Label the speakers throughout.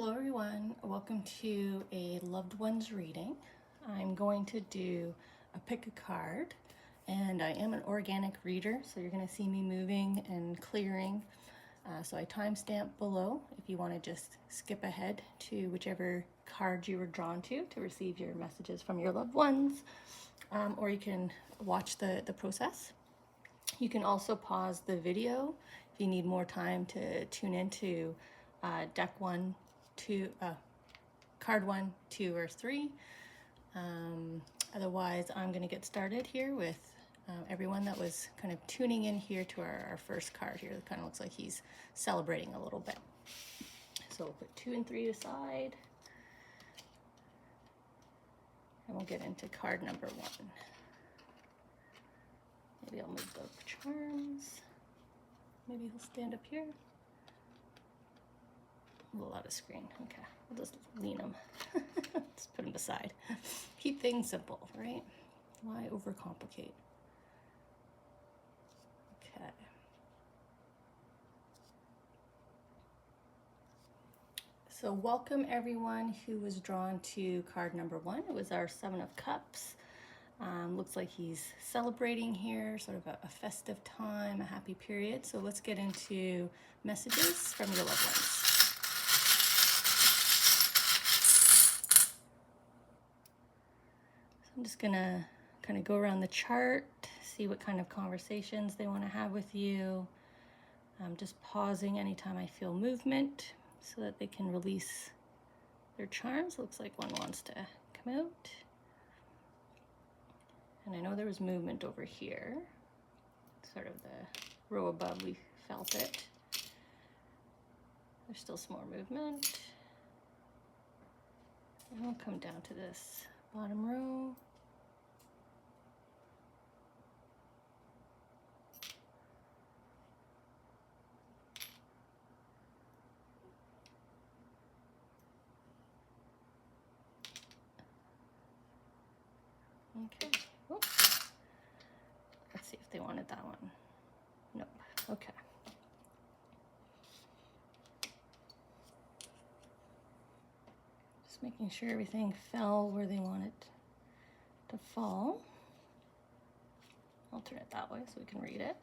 Speaker 1: Hello everyone, welcome to a loved ones reading. I'm going to do a pick a card, and I am an organic reader, so you're going to see me moving and clearing. So I timestamp below if you want to just skip ahead to whichever card you were drawn to receive your messages from your loved ones, or you can watch the process. You can also pause the video if you need more time to tune into deck 1, 2, card 1, 2, or 3. Otherwise, I'm going to get started here with everyone that was kind of tuning in here to our first card here. It kind of looks like he's celebrating a little bit. So we'll put 2 and 3 aside, and we'll get into card number 1. Maybe I'll move the charms. Maybe he'll stand up here. A little out of screen. Okay, we'll just lean him. Just put him beside. Keep things simple, right? Why overcomplicate? Okay. So welcome everyone who was drawn to card number 1. It was our 7 of Cups. Looks like he's celebrating here, sort of a festive time, a happy period. So let's get into messages from your loved ones. I'm just gonna kind of go around the chart, see what kind of conversations they want to have with you. I'm just pausing anytime I feel movement so that they can release their charms. Looks like one wants to come out. And I know there was movement over here. Sort of the row above, we felt it. There's still some more movement. And we'll come down to this bottom row. Okay. Oops. Let's see if they wanted that one. Nope. Okay. Just making sure everything fell where they want it to fall. I'll turn it that way so we can read it.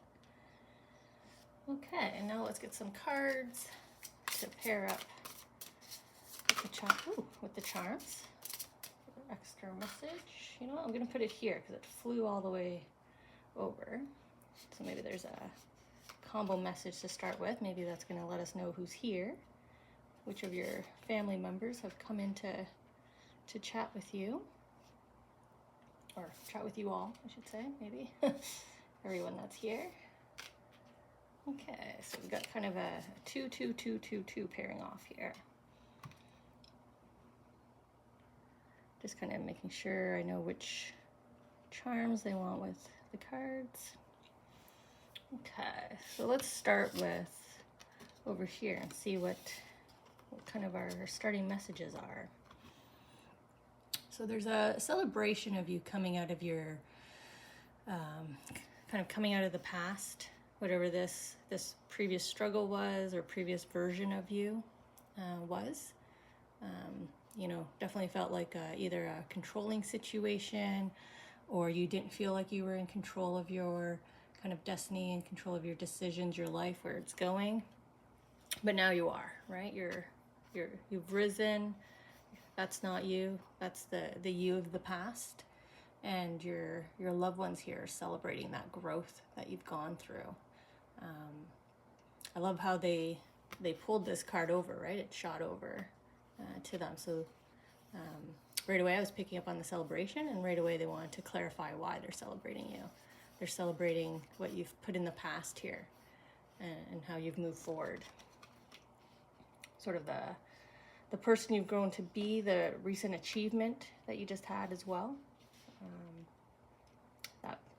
Speaker 1: Okay, and now let's get some cards to pair up with the charms. Extra message. You know what? I'm going to put it here because it flew all the way over. So maybe there's a combo message to start with. Maybe that's going to let us know who's here. Which of your family members have come in to chat with you. Or chat with you all, I should say, maybe. Everyone that's here. Okay, so we've got kind of a 2-2-2-2-2 pairing off here. Just kind of making sure I know which charms they want with the cards. Okay, so let's start with over here and see what kind of our starting messages are. So there's a celebration of you coming out of your, kind of coming out of the past, whatever this previous struggle was or previous version of you was. You know, definitely felt like either a controlling situation, or you didn't feel like you were in control of your kind of destiny and control of your decisions, your life, where it's going. But now you are, right? You've risen. That's not you. That's the you of the past, and your loved ones here are celebrating that growth that you've gone through. I love how they pulled this card over, right? It shot over to them. So right away I was picking up on the celebration, and right away they wanted to clarify why they're celebrating you. They're celebrating what you've put in the past here and how you've moved forward. Sort of the person you've grown to be, the recent achievement that you just had as well.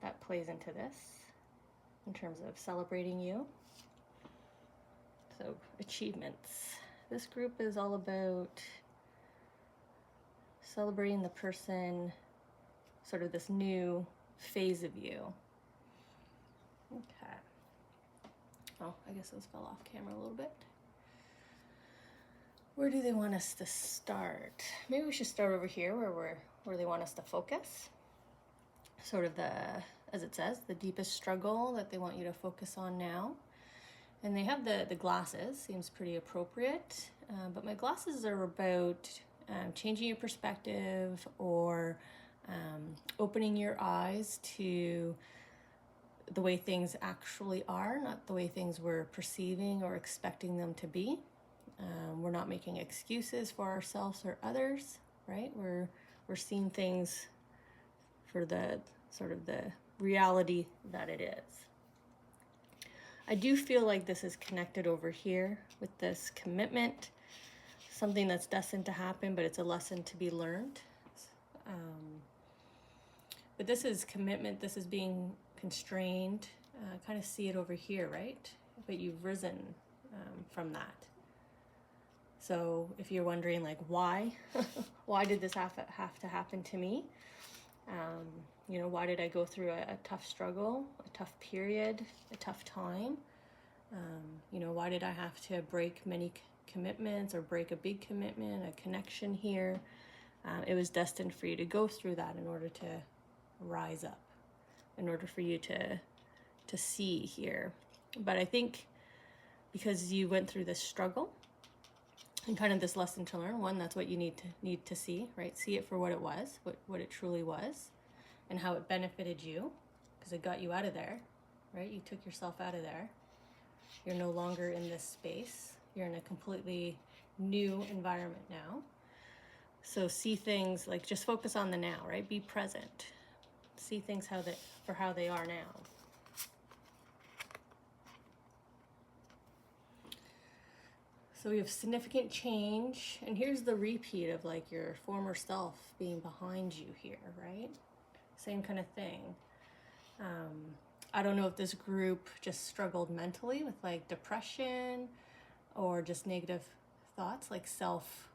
Speaker 1: That plays into this in terms of celebrating you. So achievements. This group is all about celebrating the person, sort of this new phase of you. Okay. Oh, I guess those fell off camera a little bit. Where do they want us to start? Maybe we should start over here where they want us to focus. Sort of as it says, the deepest struggle that they want you to focus on now. And they have the glasses, seems pretty appropriate. But my glasses are about changing your perspective or opening your eyes to the way things actually are, not the way things we're perceiving or expecting them to be. We're not making excuses for ourselves or others, right? We're seeing things for the sort of the reality that it is. I do feel like this is connected over here with this commitment, something that's destined to happen, but it's a lesson to be learned. But this is commitment, this is being constrained. Kind of see it over here, right? But you've risen from that. So if you're wondering like why, why did this have to happen to me? You know, why did I go through a tough struggle, a tough period, a tough time? You know, why did I have to break many commitments or break a big commitment, a connection here? It was destined for you to go through that in order to rise up, in order for you to see here. But I think because you went through this struggle and kind of this lesson to learn, one, that's what you need to see, right? See it for what it was, what it truly was, and how it benefited you, because it got you out of there, right? You took yourself out of there. You're no longer in this space. You're in a completely new environment now. So see things, like just focus on the now, right? Be present. See things for how they are now. So we have significant change, and here's the repeat of like your former self being behind you here, right? Same kind of thing. I don't know if this group just struggled mentally with like depression or just negative thoughts, like self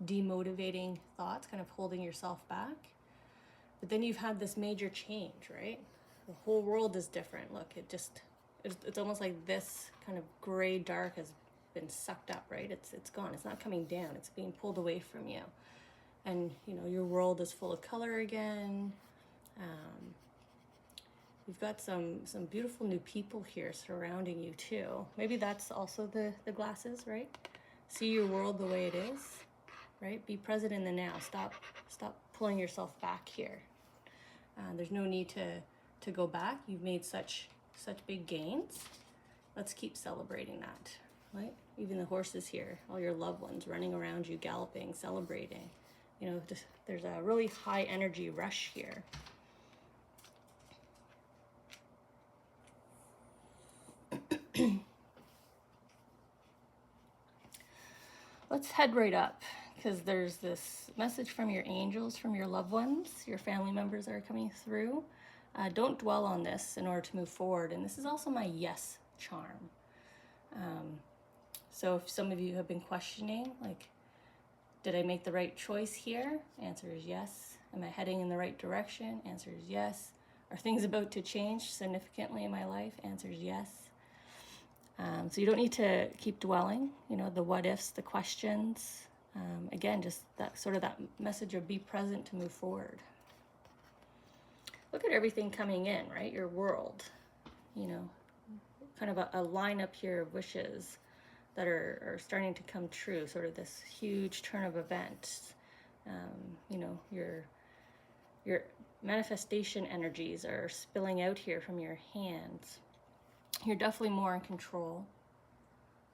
Speaker 1: demotivating thoughts, kind of holding yourself back. But then you've had this major change, right? The whole world is different. Look, it's almost like this kind of gray dark has been sucked up, right? It's gone. It's not coming down. It's being pulled away from you. And, you know, your world is full of color again. You've got some beautiful new people here surrounding you too. Maybe that's also the glasses, right? See your world the way it is, right? Be present in the now. Stop pulling yourself back here. There's no need to go back. You've made such big gains. Let's keep celebrating that, right? Even the horses here, all your loved ones running around you, galloping, celebrating. You know, there's a really high energy rush here. Let's head right up, because there's this message from your angels, from your loved ones, your family members that are coming through. Don't dwell on this in order to move forward. And this is also my yes charm. So if some of you have been questioning, like, did I make the right choice here? Answer is yes. Am I heading in the right direction? Answer is yes. Are things about to change significantly in my life? Answer is yes. So you don't need to keep dwelling, you know, the what ifs, the questions. Again, just that sort of that message of be present to move forward. Look at everything coming in, right? Your world, you know, kind of a lineup here of wishes that are starting to come true, sort of this huge turn of events. You know, your manifestation energies are spilling out here from your hands. You're definitely more in control.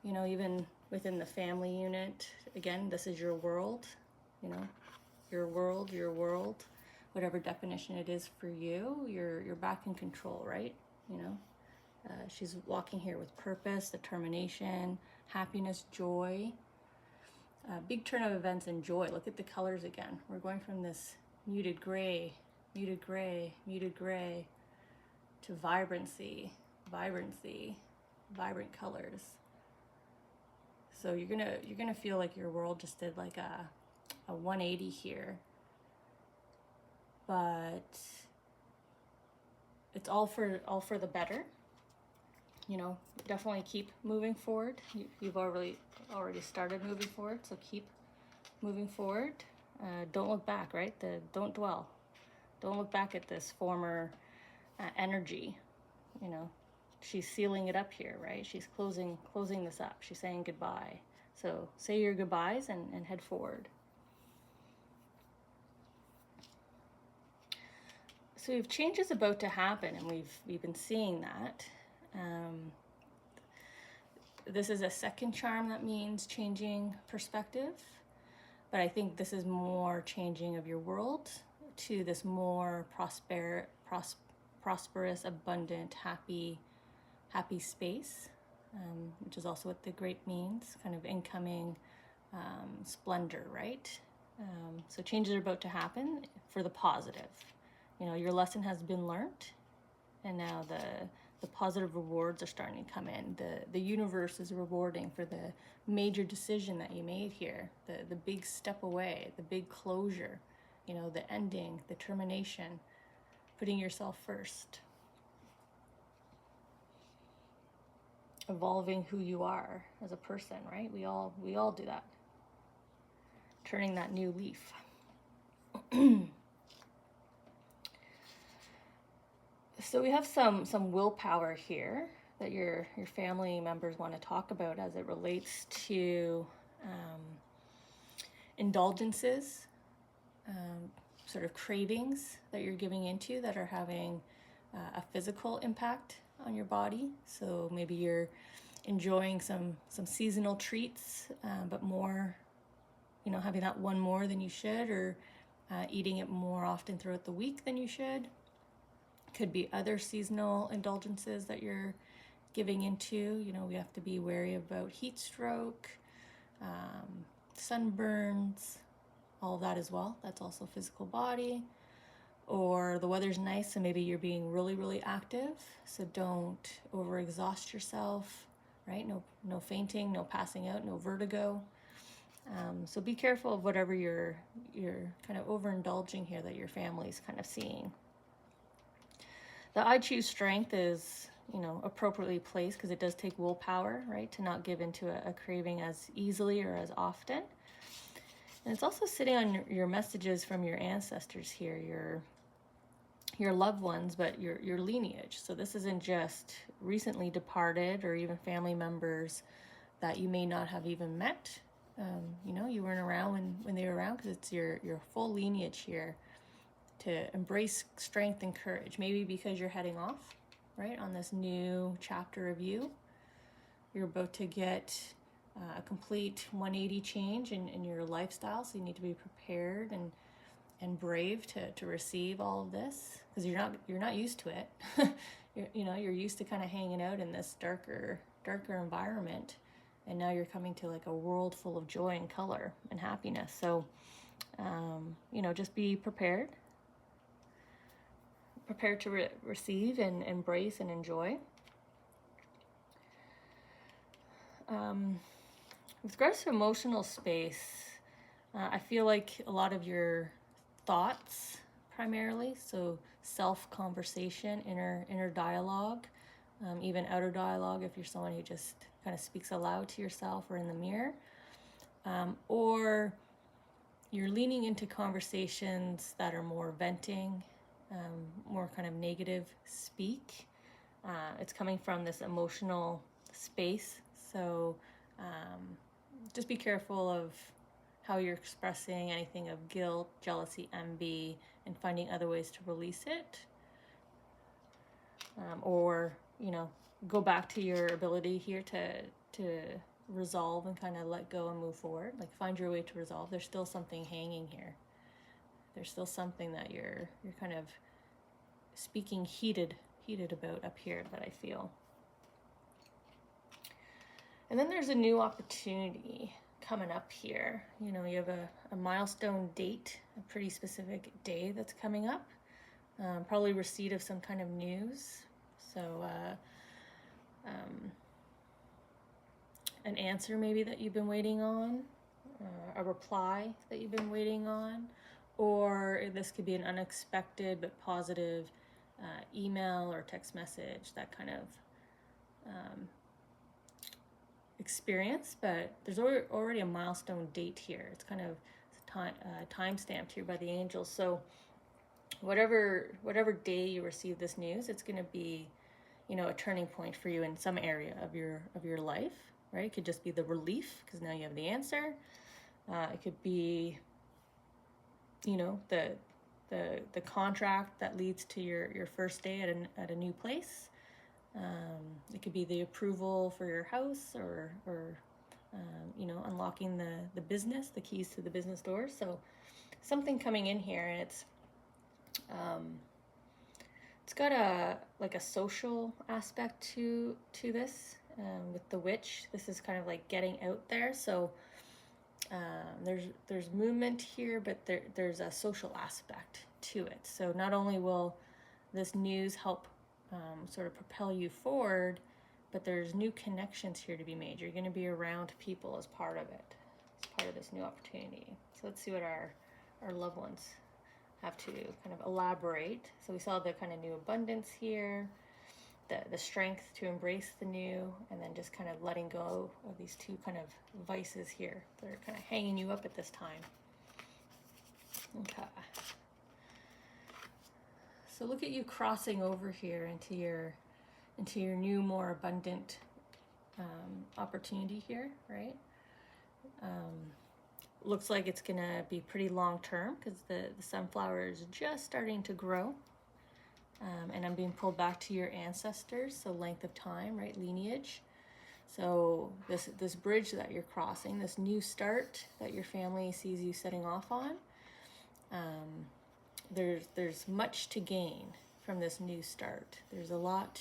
Speaker 1: You know, even within the family unit, again, this is your world, you know, your world, whatever definition it is for you, you're back in control, right? You know, she's walking here with purpose, determination, happiness, joy. Big turn of events and joy. Look at the colors again. We're going from this muted gray, to vibrancy, vibrant colors. So you're gonna feel like your world just did like a 180 here, but it's all for the better. you know, definitely keep moving forward. You've already started moving forward, so keep moving forward. Don't look back, right? Don't dwell. Don't look back at this former energy. You know, she's sealing it up here, right? She's closing this up. She's saying goodbye. So say your goodbyes and head forward. So if change is about to happen, and we've been seeing that. This is a second charm that means changing perspective, but I think this is more changing of your world to this more prosperous, abundant, happy space, which is also what the grape means, kind of incoming splendor, right? So changes are about to happen for the positive. You know, your lesson has been learned, and now the positive rewards are starting to come in. The universe is rewarding for the major decision that you made here, the big step away, the big closure, you know, the ending, the termination, putting yourself first, evolving who you are as a person, right? We all do that. Turning that new leaf. So we have some willpower here that your family members want to talk about as it relates to indulgences, sort of cravings that you're giving into that are having a physical impact on your body. So maybe you're enjoying some seasonal treats, but more, you know, having that one more than you should, or eating it more often throughout the week than you should. Could be other seasonal indulgences that you're giving into. You know, we have to be wary about heat stroke, sunburns, all of that as well. That's also physical body. Or the weather's nice, so maybe you're being really active, so don't overexhaust yourself, right? No fainting, no passing out, no vertigo. So be careful of whatever you're kind of overindulging here that your family's kind of seeing. The I choose strength is, you know, appropriately placed because it does take willpower, right, to not give into a craving as easily or as often. And it's also sitting on your messages from your ancestors here, your loved ones, but your lineage. So this isn't just recently departed or even family members that you may not have even met. You know, you weren't around when they were around, because it's your full lineage here to embrace strength and courage. Maybe because you're heading off, right, on this new chapter of you. You're about to get a complete 180 change in your lifestyle, so you need to be prepared and brave to receive all of this, because you're not used to it. you're used to kind of hanging out in this darker environment, and now you're coming to like a world full of joy and color and happiness. So you know, just be prepared to receive and embrace and enjoy. With regards to emotional space, I feel like a lot of your thoughts primarily, so self-conversation, inner dialogue, even outer dialogue if you're someone who just kind of speaks aloud to yourself or in the mirror, or you're leaning into conversations that are more venting, more kind of negative speak. It's coming from this emotional space, so just be careful of how you're expressing anything of guilt, jealousy, envy, and finding other ways to release it. Or, you know, go back to your ability here to resolve and kind of let go and move forward. Like, find your way to resolve. There's still something hanging here. There's still something that you're kind of speaking heated about up here that I feel. And then there's a new opportunity coming up here. You know, you have a milestone date, a pretty specific day that's coming up. Probably receipt of some kind of news. So an answer maybe that you've been waiting on, a reply that you've been waiting on, or this could be an unexpected but positive email or text message that kind of experience, but there's already a milestone date here. It's kind of time stamped here by the angels. So whatever day you receive this news, it's going to be, you know, a turning point for you in some area of your life, right? It could just be the relief because now you have the answer. It could be, you know, the contract that leads to your first day at a new place. It could be the approval for your house, or you know, unlocking the business, the keys to the business doors. So something coming in here, and it's got a social aspect to this. With the witch, this is kind of like getting out there. So there's movement here, but there's a social aspect to it. So not only will this news help sort of propel you forward, but there's new connections here to be made. You're going to be around people as part of it, as part of this new opportunity. So let's see what our loved ones have to kind of elaborate. So we saw the kind of new abundance here, the strength to embrace the new, and then just kind of letting go of these two kind of vices here that are kind of hanging you up at this time. Okay. So look at you crossing over here into your new, more abundant opportunity here, right? Looks like it's gonna be pretty long term because the sunflower is just starting to grow. And I'm being pulled back to your ancestors, so length of time, right? Lineage. So this bridge that you're crossing, this new start that your family sees you setting off on, there's much to gain from this new start. There's a lot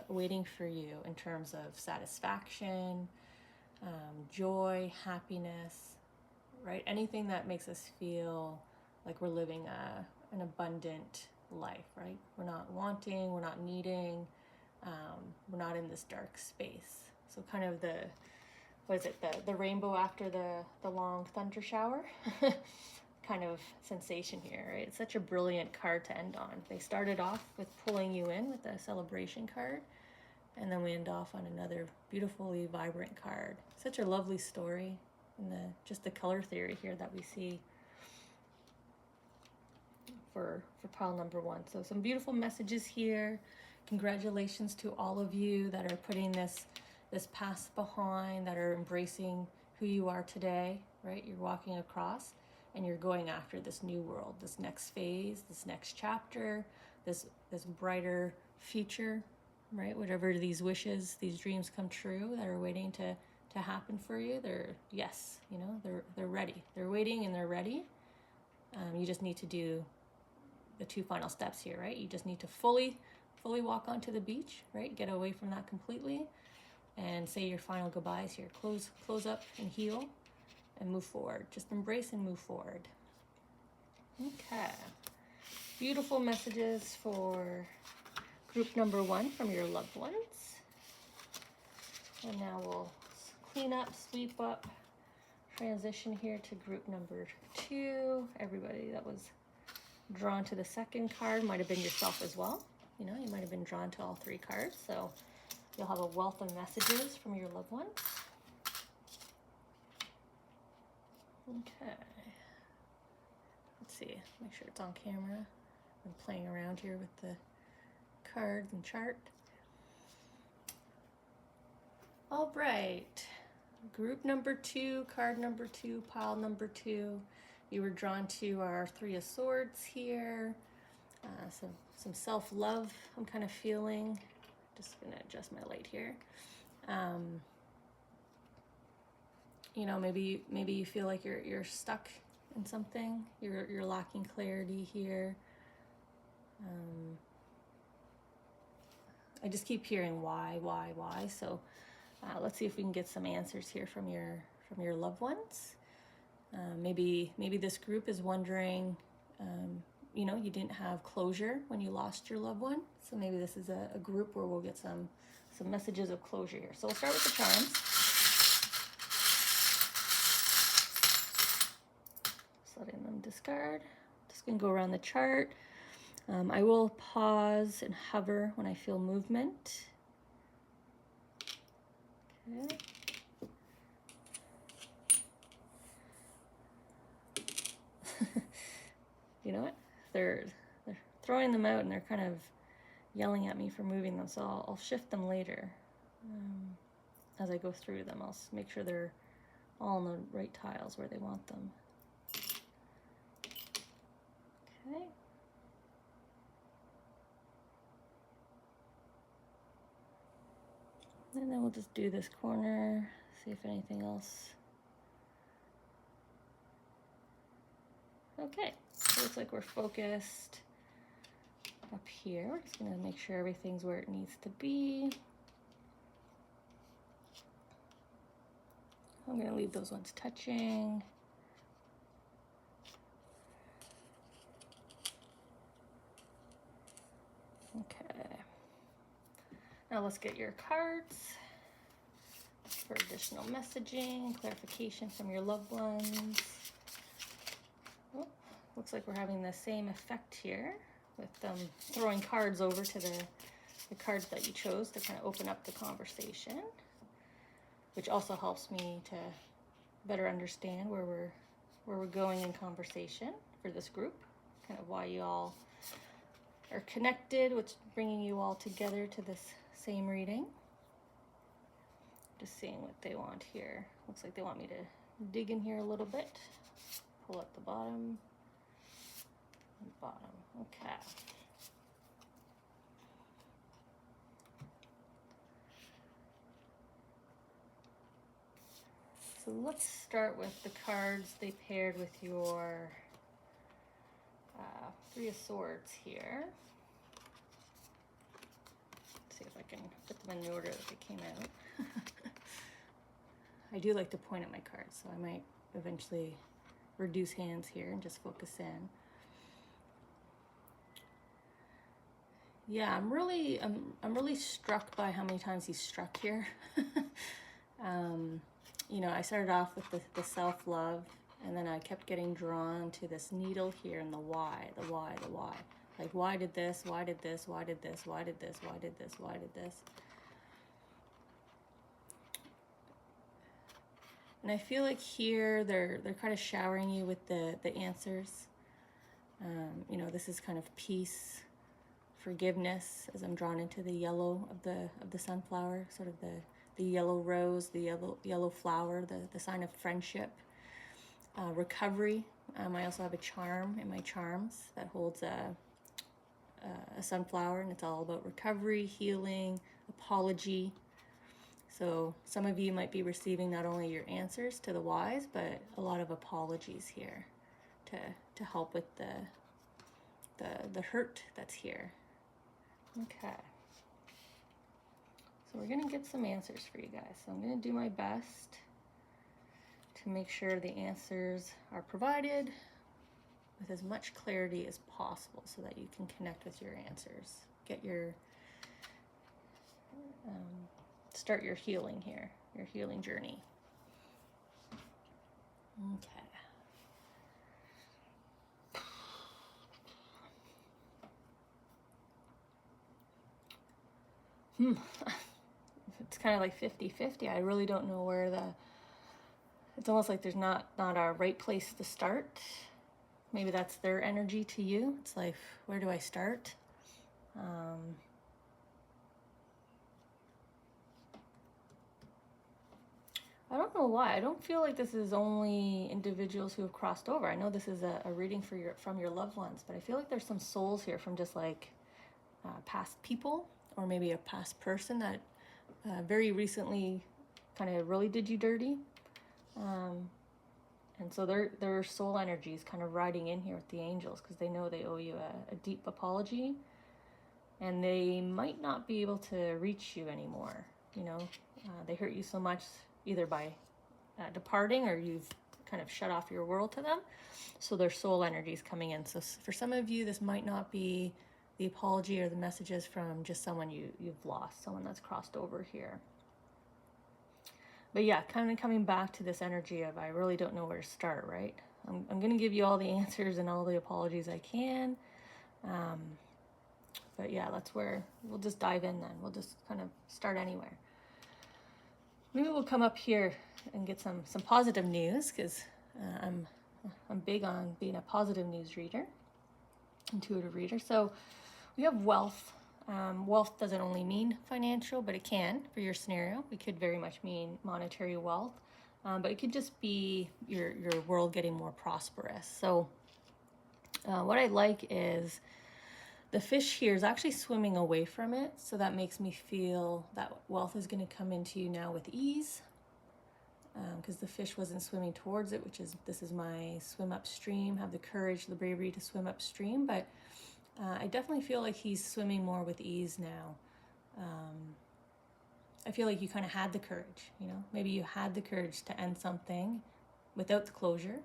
Speaker 1: waiting for you in terms of satisfaction, joy, happiness, right? Anything that makes us feel like we're living an abundant life, right? We're not wanting, we're not needing, we're not in this dark space. So kind of the rainbow after the long thunder shower kind of sensation here, right? It's such a brilliant card to end on. They started off with pulling you in with a celebration card, and then we end off on another beautifully vibrant card. Such a lovely story, and just the color theory here that we see for pile number 1. So some beautiful messages here. Congratulations to all of you that are putting this past behind, that are embracing who you are today, right? You're walking across and you're going after this new world, this next phase, this next chapter, this brighter future, right? Whatever these wishes, these dreams come true that are waiting to happen for you, they're ready. They're waiting and they're ready. You just need to do the 2 final steps here, right? You just need to fully walk onto the beach, right? Get away from that completely and say your final goodbyes here. Close up and heal and move forward. Just embrace and move forward. Okay. Beautiful messages for group number 1 from your loved ones. And now we'll clean up, sweep up, transition here to group number 2. Everybody that was drawn to the second card might have been yourself as well. You know, you might have been drawn to all 3 cards. So you'll have a wealth of messages from your loved ones. Okay. Let's see, make sure it's on camera. I'm playing around here with the cards and chart. All right. Group number 2, card number 2, pile number 2. You were drawn to our 3 of Swords here. Some self-love I'm kind of feeling. Just gonna adjust my light here. You know, maybe you feel like you're stuck in something. You're lacking clarity here. I just keep hearing why. So let's see if we can get some answers here from your loved ones. Maybe this group is wondering, you know, you didn't have closure when you lost your loved one. So maybe this is a group where we'll get some messages of closure here. So we'll start with the charms. Just letting them discard. Just gonna go around the chart. I will pause and hover when I feel movement. Okay. You know what? They're throwing them out and they're kind of yelling at me for moving them, so I'll shift them later. As I go through them, I'll make sure they're all on the right tiles where they want them. Okay. And then we'll just do this corner, see if anything else. Okay, so it looks like we're focused up here. We're just gonna make sure everything's where it needs to be. I'm gonna leave those ones touching. Okay. Now let's get your cards for additional messaging, clarification from your loved ones. Oh, looks like we're having the same effect here with throwing cards over to the cards that you chose to kind of open up the conversation, which also helps me to better understand where we're going in conversation for this group, kind of why you all are connected, what's bringing you all together to this same reading. Just seeing what they want here. Looks like they want me to dig in here a little bit. Pull up the bottom and bottom. Okay. So let's start with the cards they paired with your Three of Swords here. Let's see if I can put them in the order that they came out. I do like to point at my cards, so I might eventually reduce hands here and just focus in. Yeah, I'm really struck by how many times he's struck here. You know, I started off with the self-love, and then I kept getting drawn to this needle here and the why. Like, why did this? Why did this? Why did this? Why did this? Why did this? Why did this? And I feel like here they're kind of showering you with the answers. You know, this is kind of peace, forgiveness, as I'm drawn into the yellow of the sunflower, sort of the yellow rose, the yellow flower, the sign of friendship, recovery. I also have a charm in my charms that holds a sunflower, and it's all about recovery, healing, apology. So some of you might be receiving not only your answers to the whys, but a lot of apologies here to help with the hurt that's here. Okay. So we're gonna get some answers for you guys. So I'm gonna do my best to make sure the answers are provided with as much clarity as possible so that you can connect with your answers. Get your, start your healing here, your healing journey. Okay. It's kind of like 50-50. I really don't know where it's almost like there's not a right place to start. Maybe that's their energy to you. It's like, where do I start? I don't know why. I don't feel like this is only individuals who have crossed over. I know this is a reading from your loved ones, but I feel like there's some souls here from just like past people, or maybe a past person that very recently kind of really did you dirty. And so their soul energy is kind of riding in here with the angels because they know they owe you a deep apology, and they might not be able to reach you anymore. You know, they hurt you so much either by departing, or you've kind of shut off your world to them. So their soul energy is coming in. So for some of you, this might not be the apology or the messages from just someone you've lost, someone that's crossed over here. But yeah, kind of coming back to this energy of I really don't know where to start, right? I'm going to give you all the answers and all the apologies I can. But yeah, that's where we'll just dive in then. We'll just kind of start anywhere. Maybe we'll come up here and get some positive news, because I'm big on being a positive news reader, intuitive reader. So we have wealth. Wealth doesn't only mean financial, but it can for your scenario. It could very much mean monetary wealth, but it could just be your world getting more prosperous. So what I like is the fish here is actually swimming away from it. So that makes me feel that wealth is going to come into you now with ease, because the fish wasn't swimming towards it, this is my swim upstream, have the courage, the bravery to swim upstream. But I definitely feel like he's swimming more with ease now. I feel like you kind of had the courage, maybe you had the courage to end something without the closure,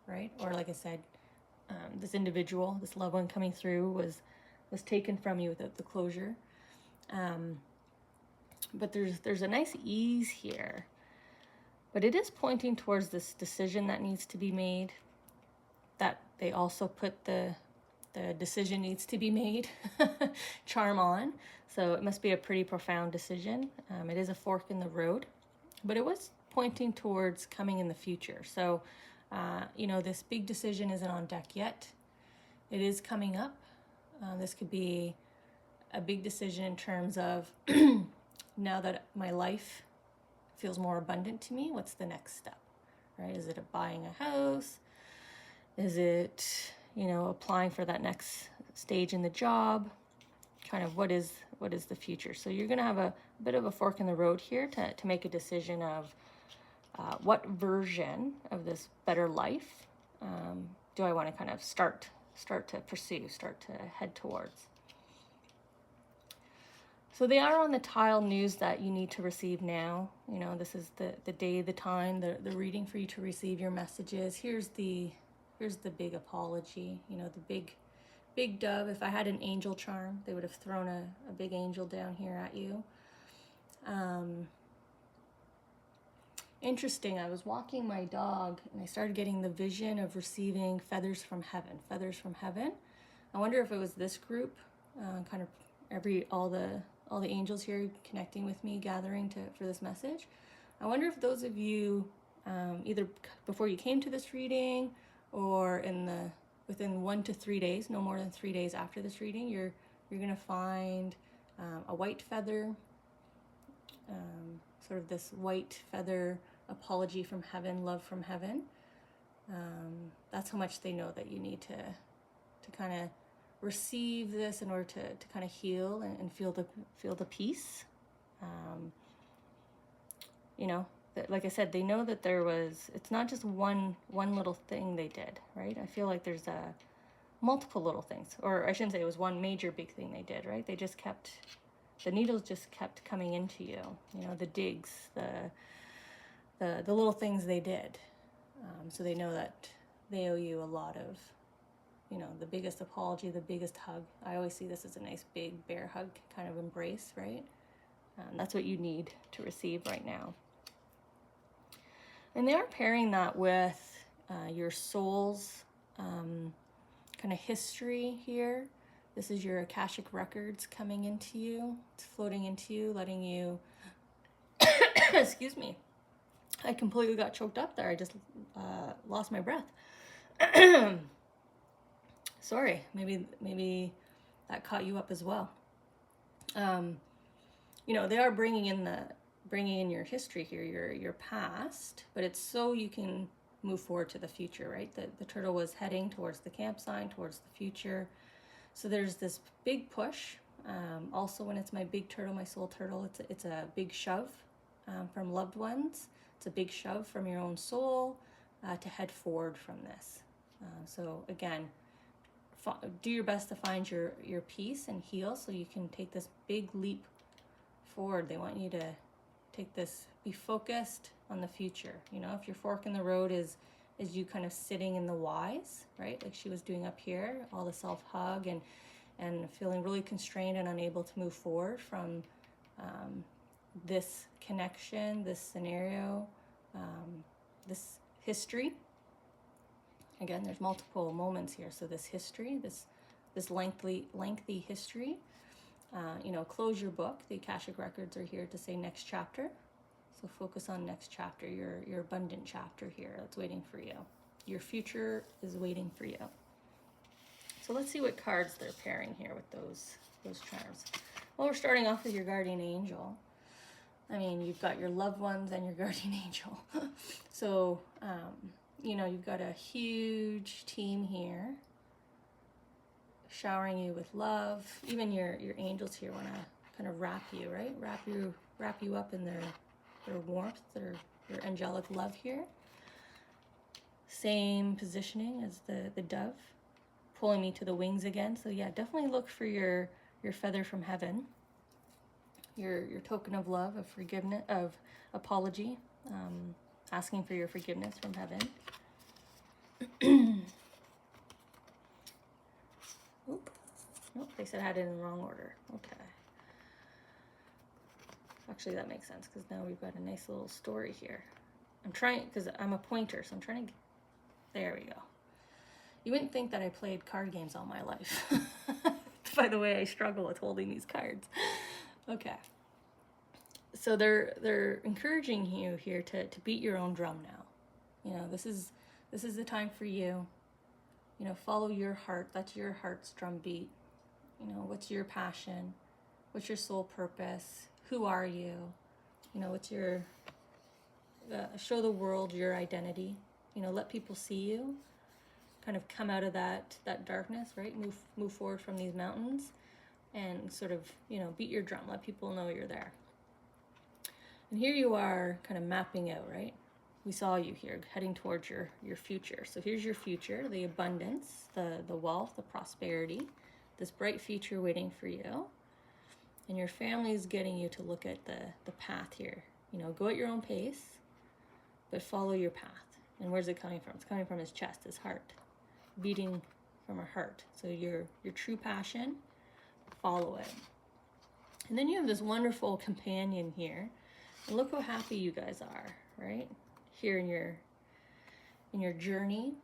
Speaker 1: right? Or like I said, this individual, this loved one coming through was taken from you without the closure. But there's a nice ease here. But it is pointing towards this decision that needs to be made, that they also put the decision needs to be made charm on. So it must be a pretty profound decision. It is a fork in the road, but it was pointing towards coming in the future. So, this big decision isn't on deck yet. It is coming up. This could be a big decision in terms of now that my life feels more abundant to me, what's the next step, right? Is it buying a house? Is it, applying for that next stage in the job? Kind of what is the future? So you're going to have a bit of a fork in the road here to make a decision of what version of this better life do I want to kind of start to pursue, start to head towards. So they are on the tile news that you need to receive now. This is the day, the time, the reading for you to receive your messages. Here's the big apology, the big dove. If I had an angel charm, they would have thrown a big angel down here at you. Interesting, I was walking my dog and I started getting the vision of receiving feathers from heaven. Feathers from heaven. I wonder if it was this group, kind of all the angels here connecting with me, gathering for this message. I wonder if those of you, either before you came to this reading or within 1 to 3 days, no more than 3 days after this reading, you're gonna find a white feather, sort of this white feather apology from heaven, love from heaven. That's how much they know that you need to kind of receive this in order to kind of heal and feel the peace. Like I said, they know that it's not just one little thing they did, right? I feel like there's multiple little things, or I shouldn't say it was one major big thing they did, right? The needles just kept coming into you, the digs, the little things they did. So they know that they owe you a lot of, the biggest apology, the biggest hug. I always see this as a nice big bear hug kind of embrace, right? That's what you need to receive right now. And they are pairing that with your soul's kind of history here. This is your Akashic records coming into you. It's floating into you, letting you, excuse me. I completely got choked up there. I just lost my breath. Sorry, maybe that caught you up as well. They are bringing in your history here, your past, but it's so you can move forward to the future, right? The turtle was heading towards the camp sign, towards the future. So there's this big push. Also, when it's my big turtle, my soul turtle, it's a big shove from loved ones. It's a big shove from your own soul to head forward from this. So again, do your best to find your peace and heal so you can take this big leap forward. They want you to be focused on the future. If your fork in the road is you kind of sitting in the whys, right? Like she was doing up here, all the self-hug and feeling really constrained and unable to move forward from this connection, this scenario, this history. Again, there's multiple moments here. So this history, this lengthy history, close your book. The Akashic records are here to say next chapter. So focus on next chapter, your abundant chapter here that's waiting for you. Your future is waiting for you. So let's see what cards they're pairing here with those charms. Well, we're starting off with your guardian angel. I mean, you've got your loved ones and your guardian angel. So, you know, you've got a huge team here showering you with love. Even your angels here want to kind of wrap you, right? Wrap you up in their warmth, their angelic love here. Same positioning as the dove, pulling me to the wings again. So yeah, definitely look for your feather from heaven, your token of love, of forgiveness, of apology, asking for your forgiveness from heaven. Oop. Nope, they said I had it in the wrong order. Okay. Actually, that makes sense because now we've got a nice little story here. I'm trying, because I'm a pointer, so I'm trying to, there we go. You wouldn't think that I played card games all my life. By the way, I struggle with holding these cards. Okay. So they're encouraging you here to beat your own drum now. You know, this is the time for you. You know, follow your heart. That's your heart's drum beat. You know, what's your passion? What's your soul purpose? Who are you? You know, what's your, show the world your identity. You know, let people see you. Kind of come out of that darkness, right? Move forward from these mountains and sort of, you know, beat your drum. Let people know you're there. And here you are kind of mapping out, right? We saw you here heading towards your future. So here's your future, the abundance, the wealth, the prosperity, this bright future waiting for you. And your family is getting you to look at the path here. You know, go at your own pace, but follow your path. And where's it coming from? It's coming from his chest, his heart, beating from a heart. So your true passion, follow it. And then you have this wonderful companion here. And look how happy you guys are, right? Here in your journey.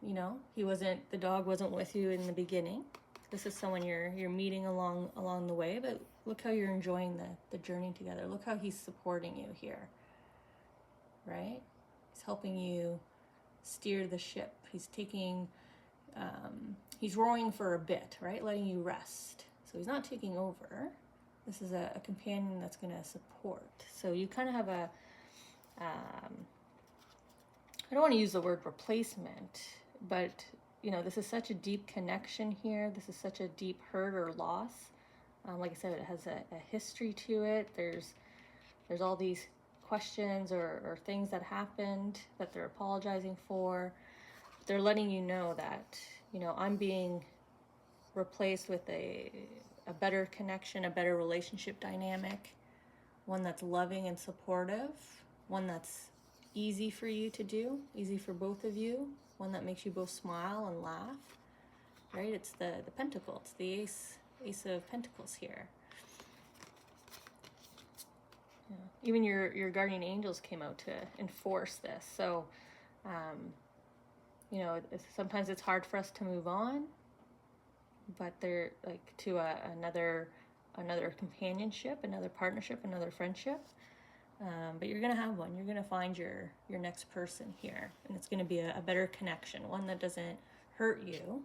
Speaker 1: You know, the dog wasn't with you in the beginning. This is someone you're meeting along the way, but look how you're enjoying the journey together. Look how he's supporting you here, right? He's helping you steer the ship. He's taking, he's rowing for a bit, right? Letting you rest. So he's not taking over. This is a companion that's going to support. So you kind of have a, I don't want to use the word replacement, but you know, this is such a deep connection here. This is such a deep hurt or loss. Like I said, it has a history to it. There's all these questions or things that happened that they're apologizing for. They're letting you know that, you know, I'm being replaced with a better connection, a better relationship dynamic, one that's loving and supportive, one that's easy for you to do, easy for both of you, one that makes you both smile and laugh, right? It's the pentacle, it's the ace of pentacles here. Yeah. Even your guardian angels came out to enforce this. So, you know, sometimes it's hard for us to move on, but they're like to another companionship, another partnership, another friendship. But you're gonna have one. You're gonna find your next person here, and it's gonna be a better connection, one that doesn't hurt you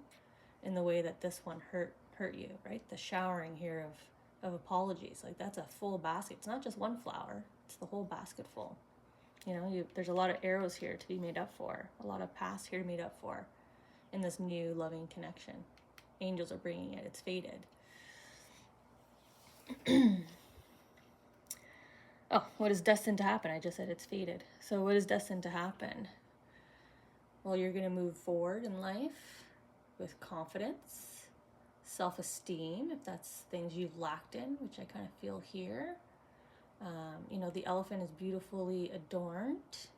Speaker 1: in the way that this one hurt you, right? The showering here of apologies, like that's a full basket. It's not just one flower; it's the whole basket full. You know, there's a lot of arrows here to be made up for, a lot of past here to be made up for, in this new loving connection. Angels are bringing it. It's fated. Oh, what is destined to happen? I just said it's fated. So what is destined to happen? Well, you're going to move forward in life with confidence, self-esteem, if that's things you've lacked in, which I kind of feel here. You know, the elephant is beautifully adorned.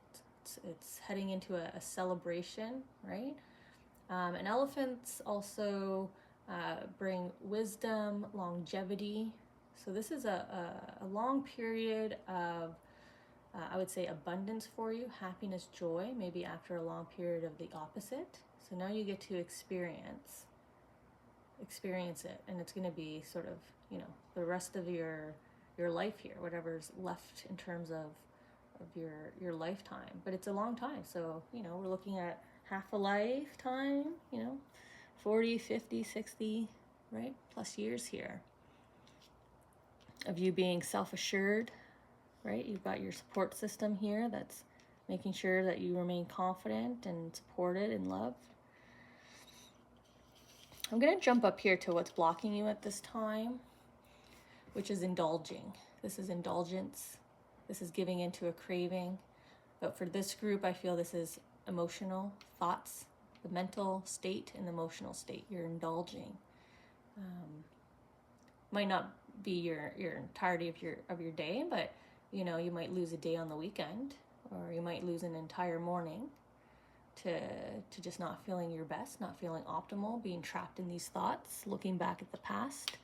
Speaker 1: It's heading into a celebration, right? And elephants also bring wisdom, longevity. So this is a long period of, I would say, abundance for you, happiness, joy, maybe after a long period of the opposite. So now you get to experience it, and it's going to be sort of, you know, the rest of your your life here, whatever's left in terms of your lifetime. But it's a long time. So, you know, we're looking at half a lifetime, you know, 40, 50, 60, right? Plus years here of you being self-assured, right? You've got your support system here that's making sure that you remain confident and supported and loved. I'm going to jump up here to what's blocking you at this time, which is indulging. This is indulgence. This is giving into a craving. But for this group, I feel this is emotional thoughts, the mental state and the emotional state. You're indulging. Might not be your entirety of your day, but you know, you might lose a day on the weekend, or you might lose an entire morning to just not feeling your best, not feeling optimal, being trapped in these thoughts, looking back at the past.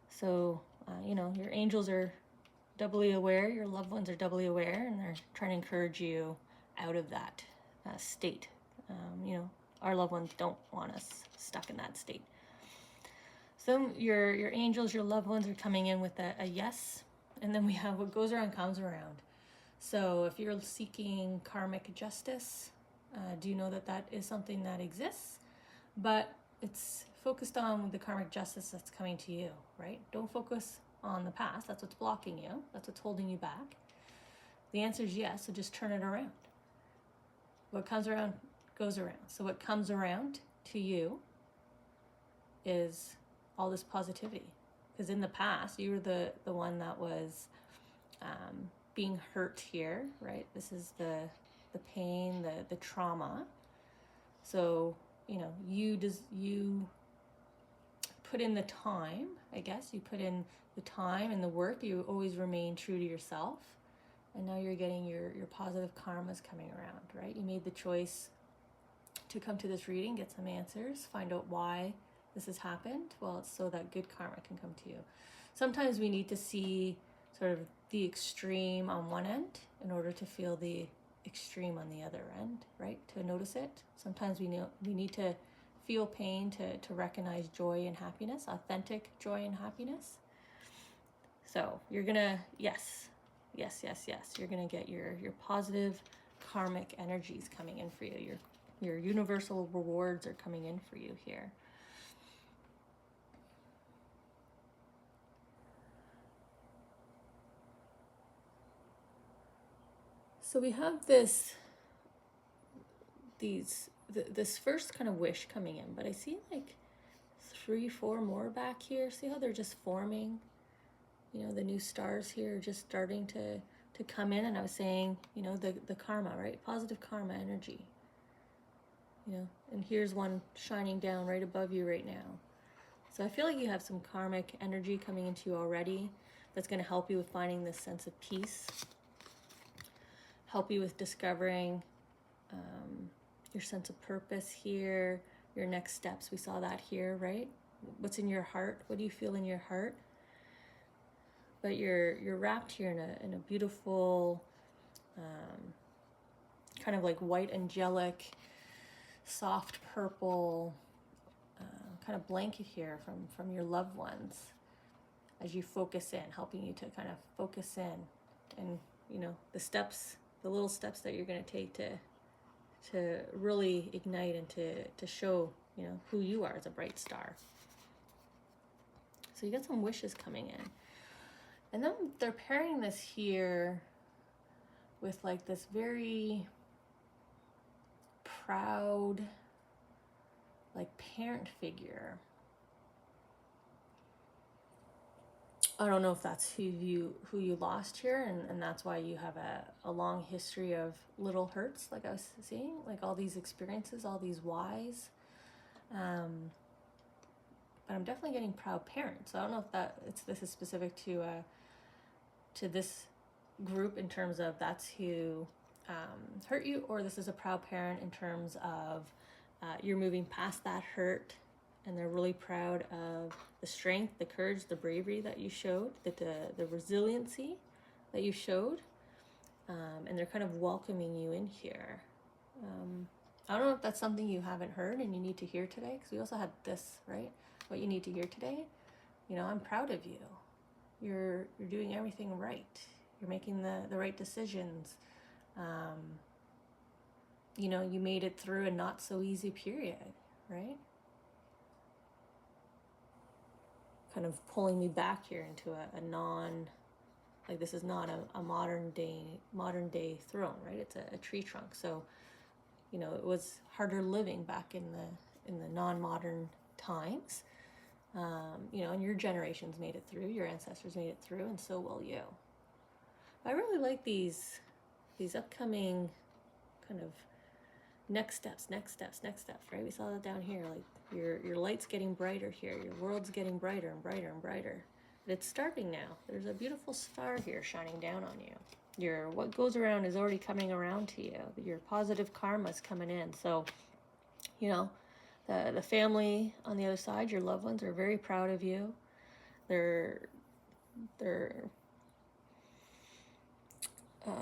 Speaker 1: So, you know, your angels are doubly aware, your loved ones are doubly aware, and they're trying to encourage you out of that state. You know, our loved ones don't want us stuck in that state. So your angels, your loved ones are coming in with a yes, and then we have what goes around comes around. So if you're seeking karmic justice, do you know that that is something that exists? But it's focused on the karmic justice that's coming to you, right? Don't focus on the past. That's what's blocking you. That's what's holding you back. The answer is yes, so just turn it around. What comes around goes around. So what comes around to you is all this positivity. Because in the past, you were the one that was being hurt here, right? This is the pain, the trauma. So, you know, you put in the time, I guess. You put in the time and the work. You always remain true to yourself. And now you're getting your positive karmas coming around, right? You made the choice to come to this reading, get some answers, find out why this has happened. Well, it's so that good karma can come to you. Sometimes we need to see sort of the extreme on one end in order to feel the extreme on the other end, right? To notice it. Sometimes we need to feel pain to recognize joy and happiness, authentic joy and happiness. So you're gonna, yes. You're gonna get your positive karmic energies coming in for you. Your universal rewards are coming in for you here. So we have this first kind of wish coming in, but I see like 3, 4 more back here. See how they're just forming? You know, the new stars here are just starting to come in. And I was saying, you know, the karma, right? Positive karma energy. You know, and here's one shining down right above you right now. So I feel like you have some karmic energy coming into you already that's going to help you with finding this sense of peace, help you with discovering your sense of purpose here, your next steps. We saw that here, right? What's in your heart? What do you feel in your heart? But you're wrapped here in a beautiful, kind of like white angelic, soft purple kind of blanket here from your loved ones as you focus in, helping you to kind of focus in, and you know the little steps that you're going to take to really ignite and to show, you know, who you are as a bright star. So you got some wishes coming in. And then they're pairing this here with like this very proud, like parent figure. I don't know if that's who you lost here, and that's why you have a long history of little hurts, like I was saying, like all these experiences, all these whys. But I'm definitely getting proud parents. So I don't know if this is specific to this group in terms of that's who hurt you, or this is a proud parent in terms of you're moving past that hurt, and they're really proud of the strength, the courage, the bravery that you showed, the resiliency that you showed, and they're kind of welcoming you in here. I don't know if that's something you haven't heard and you need to hear today, because we also had this, right? What you need to hear today. You know, I'm proud of you. you're doing everything right. You're making the right decisions. You know, you made it through a not so easy period, right? Kind of pulling me back here into a non, like this is not a modern day throne, right? It's a tree trunk. So, you know, it was harder living back in the non-modern times. You know, and your generations made it through, your ancestors made it through, and so will you. I really like these upcoming kind of next steps, right? We saw that down here, like your light's getting brighter here, your world's getting brighter and brighter and brighter. But it's starting now. There's a beautiful star here shining down on you. What goes around is already coming around to you. Your positive karma's coming in. So, you know, the family on the other side, your loved ones, are very proud of you. They're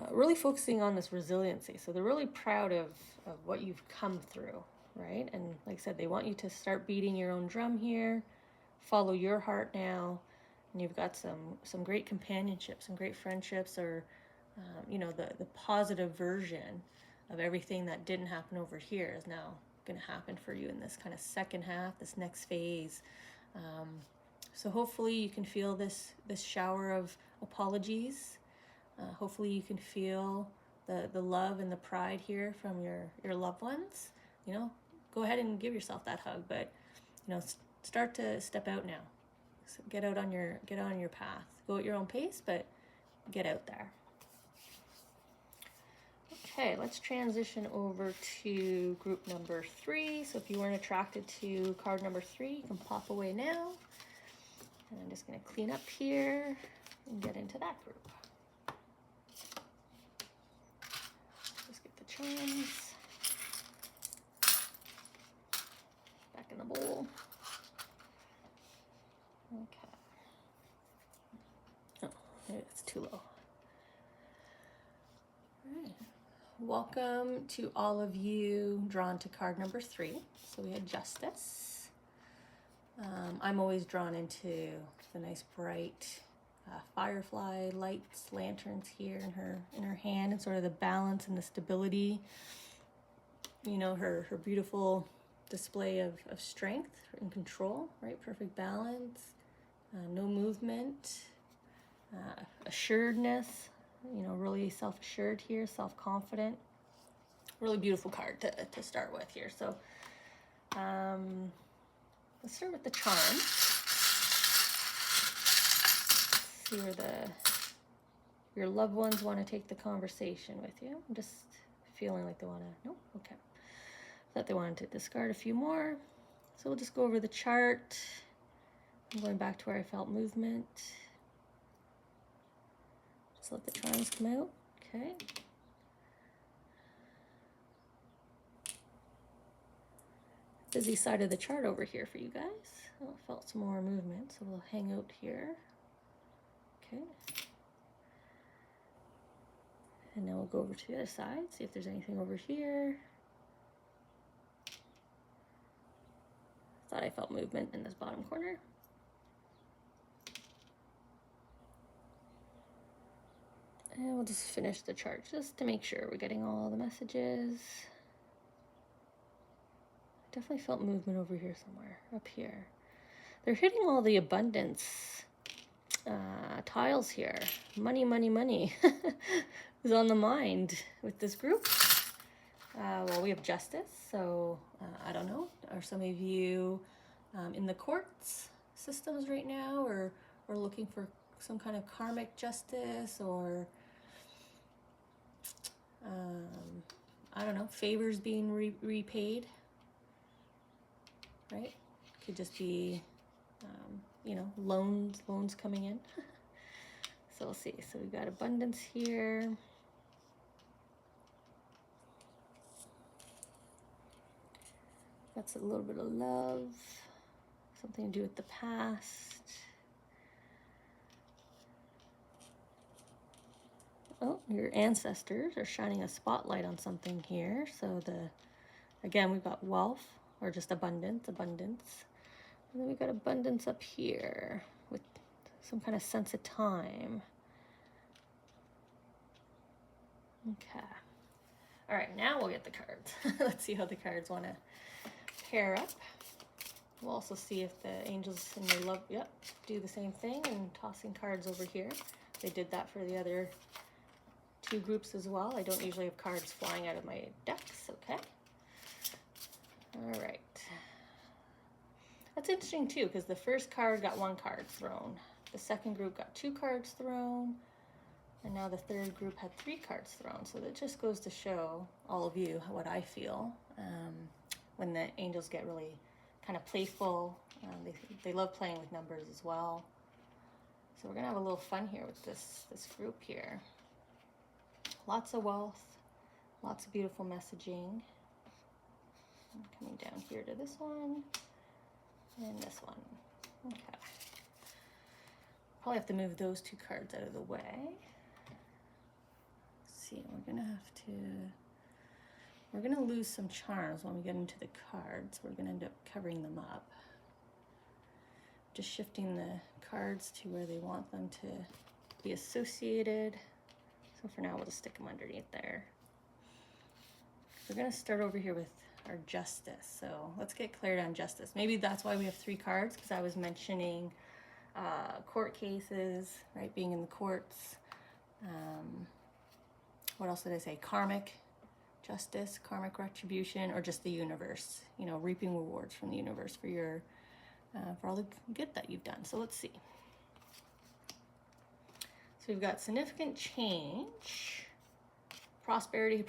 Speaker 1: really focusing on this resiliency. So they're really proud of what you've come through, right? And like I said, they want you to start beating your own drum here, follow your heart now, and you've got some great companionship, some great friendships, or you know, the positive version of everything that didn't happen over here is now going to happen for you in this kind of second half, this next phase. So hopefully you can feel this shower of apologies. Hopefully you can feel the love and the pride here from your loved ones. You know, go ahead and give yourself that hug, but you know, start to step out now. So get out on your path. Go at your own pace, but get out there. Okay, let's transition over to group number 3. So if you weren't attracted to card number 3, you can pop away now. And I'm just going to clean up here and get into that group. Just get the chimes back in the bowl. Okay. Oh, maybe it's too low. All right. Welcome to all of you drawn to card number 3. So we had Justice. I'm always drawn into the nice bright firefly lights, lanterns here in her hand, and sort of the balance and the stability. You know, her beautiful display of strength and control, right? Perfect balance, no movement, assuredness. You know, really self-assured here, self-confident. Really beautiful card to start with here. So let's start with the charm. See where your loved ones want to take the conversation with you. I'm just feeling like they want to, no? Okay. Thought they wanted to discard a few more. So we'll just go over the chart. I'm going back to where I felt movement. Just let the charms come out. Okay. Busy side of the chart over here for you guys. Oh, felt some more movement, so we'll hang out here. Okay. And then we'll go over to the other side, see if there's anything over here. Thought I felt movement in this bottom corner. And we'll just finish the chart just to make sure we're getting all the messages. I definitely felt movement over here somewhere, up here. They're hitting all the abundance tiles here. Money, money, money is on the mind with this group. Well, we have Justice, so I don't know. Are some of you in the courts systems right now, or looking for some kind of karmic justice, or I don't know, favors being repaid, right? Could just be, you know, loans coming in. So we'll see. So we've got abundance here. That's a little bit of love, something to do with the past. Oh, your ancestors are shining a spotlight on something here. So again, we've got wealth, or just abundance. And then we've got abundance up here with some kind of sense of time. Okay. All right, now we'll get the cards. Let's see how the cards want to pair up. We'll also see if the angels in your love, yep, do the same thing and tossing cards over here. They did that for the other two groups as well. I don't usually have cards flying out of my decks, okay? All right. That's interesting too, because the first card got 1 card thrown. The second group got 2 cards thrown. And now the third group had 3 cards thrown. So that just goes to show all of you what I feel when the angels get really kind of playful. They love playing with numbers as well. So we're gonna have a little fun here with this group here. Lots of wealth, lots of beautiful messaging. I'm coming down here to this one and this one. Okay. Probably have to move those 2 cards out of the way. Let's see, we're gonna lose some charms when we get into the cards. We're gonna end up covering them up. Just shifting the cards to where they want them to be associated. So for now, we'll just stick them underneath there. We're gonna start over here with our justice. So let's get clarity on justice. Maybe that's why we have 3 cards, because I was mentioning court cases, right? Being in the courts. What else did I say? Karmic justice, karmic retribution, or just the universe, you know, reaping rewards from the universe for your for all the good that you've done. So let's see. So we've got significant change, prosperity,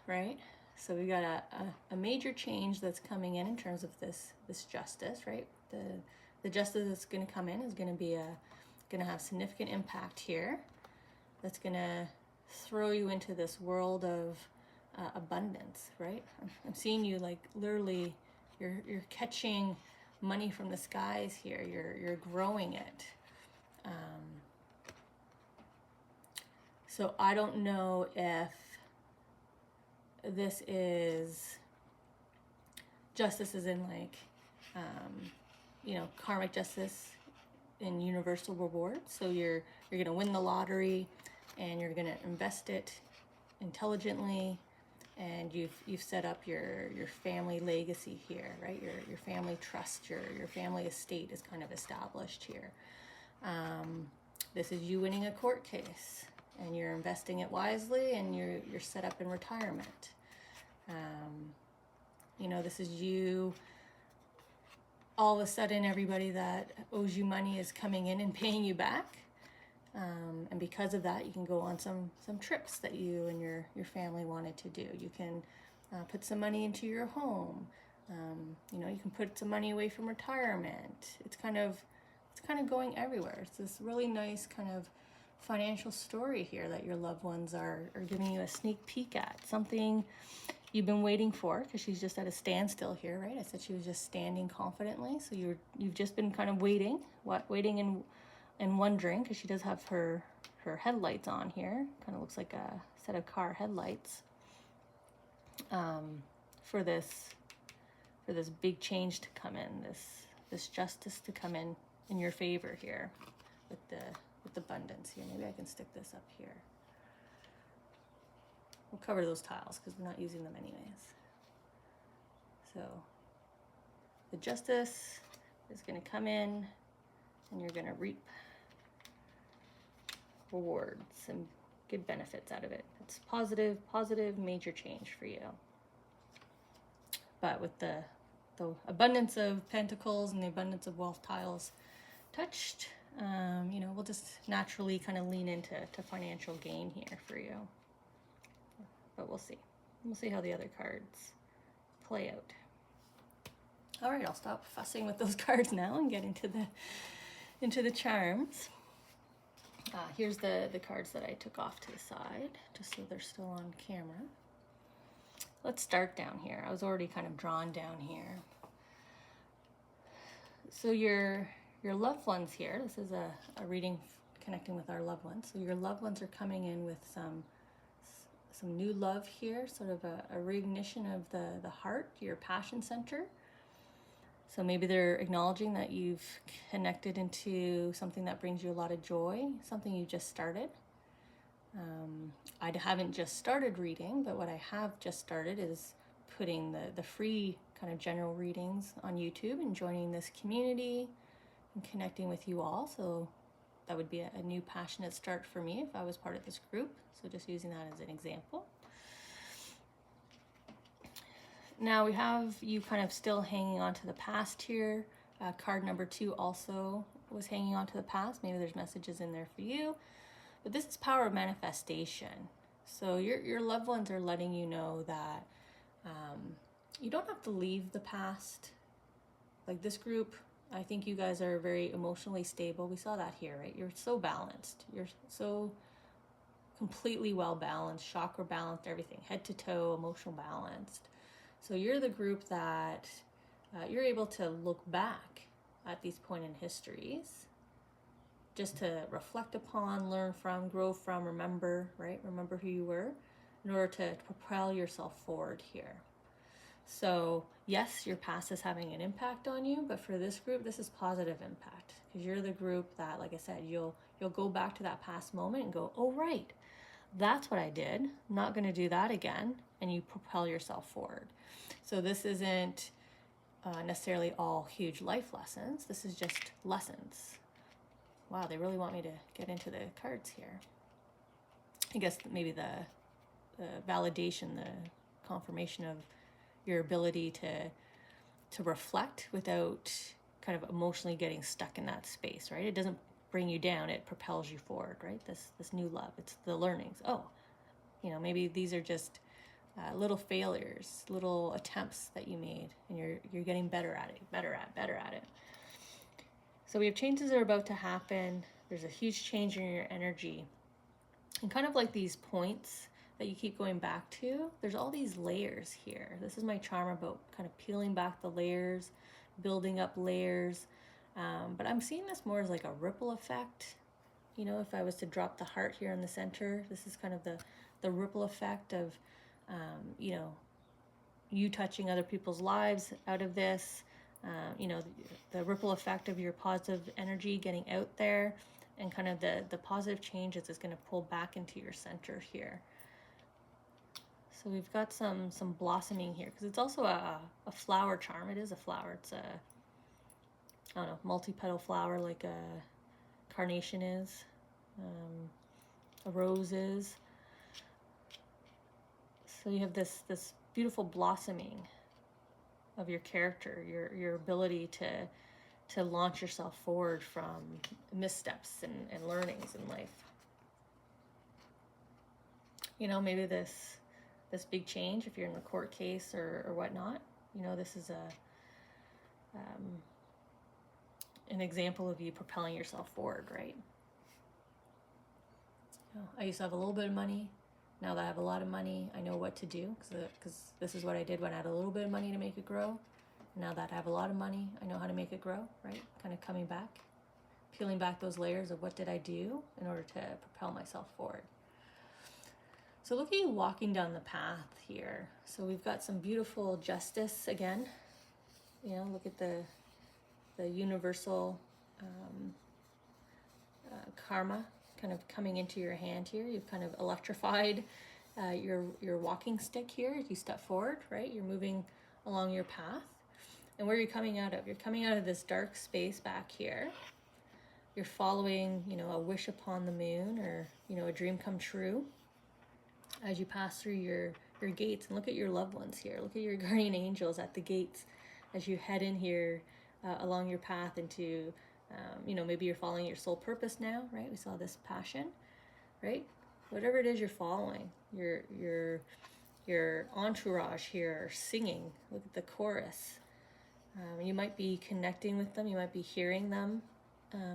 Speaker 1: right? So we've got a major change that's coming in terms of this justice, right? The justice that's going to come in is going to be going to have significant impact here. That's going to throw you into this world of abundance, right? I'm seeing you like literally, you're catching money from the skies here. You're growing it. So I don't know if this is justice as in like, you know, karmic justice in universal rewards. So you're going to win the lottery and you're going to invest it intelligently, and you've set up your family legacy here, right? Your family trust, your family estate is kind of established here. This is you winning a court case, and you're investing it wisely, and you're set up in retirement. You know, this is you. All of a sudden, everybody that owes you money is coming in and paying you back. And because of that, you can go on some trips that you and your family wanted to do. You can put some money into your home. You know, you can put some money away from retirement. It's kind of going everywhere. It's this really nice kind of financial story here that your loved ones are giving you a sneak peek at. Something you've been waiting for, because she's just at a standstill here, right? I said she was just standing confidently. So you've just been kind of waiting and wondering, because she does have her headlights on here. Kind of looks like a set of car headlights. For this big change to come in, this justice to come in your favor here with abundance here. Maybe I can stick this up here. We'll cover those tiles because we're not using them anyways. So the justice is going to come in, and you're going to reap rewards and good benefits out of it. It's positive major change for you. But with the abundance of pentacles and the abundance of wealth tiles touched, you know, we'll just naturally kind of lean into financial gain here for you. But we'll see. We'll see how the other cards play out. All right, I'll stop fussing with those cards now and get into the charms. Here's the cards that I took off to the side, just so they're still on camera. Let's start down here. I was already kind of drawn down here. So your loved ones here, this is a reading connecting with our loved ones. So your loved ones are coming in with some new love here, sort of a reignition of the heart, your passion center. So maybe they're acknowledging that you've connected into something that brings you a lot of joy, something you just started. I haven't just started reading, but what I have just started is putting the free kind of general readings on YouTube and joining this community and connecting with you all. So that would be a new passionate start for me if I was part of this group. So just using that as an example. Now we have you kind of still hanging on to the past here. Card number 2 also was hanging on to the past. Maybe there's messages in there for you. But this is power of manifestation. So your loved ones are letting you know that you don't have to leave the past. Like this group, I think you guys are very emotionally stable. We saw that here, right? You're so balanced. You're so completely well balanced, chakra balanced, everything, head to toe, emotional balanced. So you're the group that you're able to look back at these point in histories just to reflect upon, learn from, grow from, remember, right? Remember who you were in order to propel yourself forward here. So yes, your past is having an impact on you, but for this group, this is positive impact because you're the group that, like I said, you'll go back to that past moment and go, oh, right, that's what I did. I'm not going to do that again. And you propel yourself forward. So this isn't necessarily all huge life lessons. This is just lessons. Wow, they really want me to get into the cards here. I guess maybe the validation, the confirmation of your ability to reflect without kind of emotionally getting stuck in that space, right? It doesn't bring you down, it propels you forward, right? This new love, it's the learnings. Oh, maybe these are just little failures, little attempts that you made, and you're getting better at it. So we have changes that are about to happen. There's a huge change in your energy. And kind of like these points that you keep going back to, there's all these layers here. This is my charm about kind of peeling back the layers, building up layers. But I'm seeing this more as like a ripple effect. If I was to drop the heart here in the center, this is kind of the ripple effect of, you touching other people's lives out of this. The ripple effect of your positive energy getting out there, and kind of the positive changes is going to pull back into your center here. So we've got some blossoming here because it's also a flower charm. It is a flower. It's a multi-petal flower like a carnation is, a rose is. So you have this beautiful blossoming of your character, your ability to launch yourself forward from missteps and learnings in life. Maybe this big change, if you're in a court case or whatnot, this is an example of you propelling yourself forward, right? I used to have a little bit of money. Now that I have a lot of money, I know what to do because this is what I did when I had a little bit of money to make it grow. Now that I have a lot of money, I know how to make it grow, right? Kind of coming back, peeling back those layers of what did I do in order to propel myself forward. So look at you walking down the path here. So we've got some beautiful justice again. Look at the universal karma kind of coming into your hand here. You've kind of electrified your walking stick here as you step forward, right? You're moving along your path. And where you're coming out of? You're coming out of this dark space back here. You're following, a wish upon the moon, or, a dream come true as you pass through your gates. And look at your loved ones here. Look at your guardian angels at the gates as you head in here along your path into, maybe you're following your soul purpose now, right? We saw this passion, right? Whatever it is you're following, your entourage here singing. Look at the chorus. You might be connecting with them. You might be hearing them,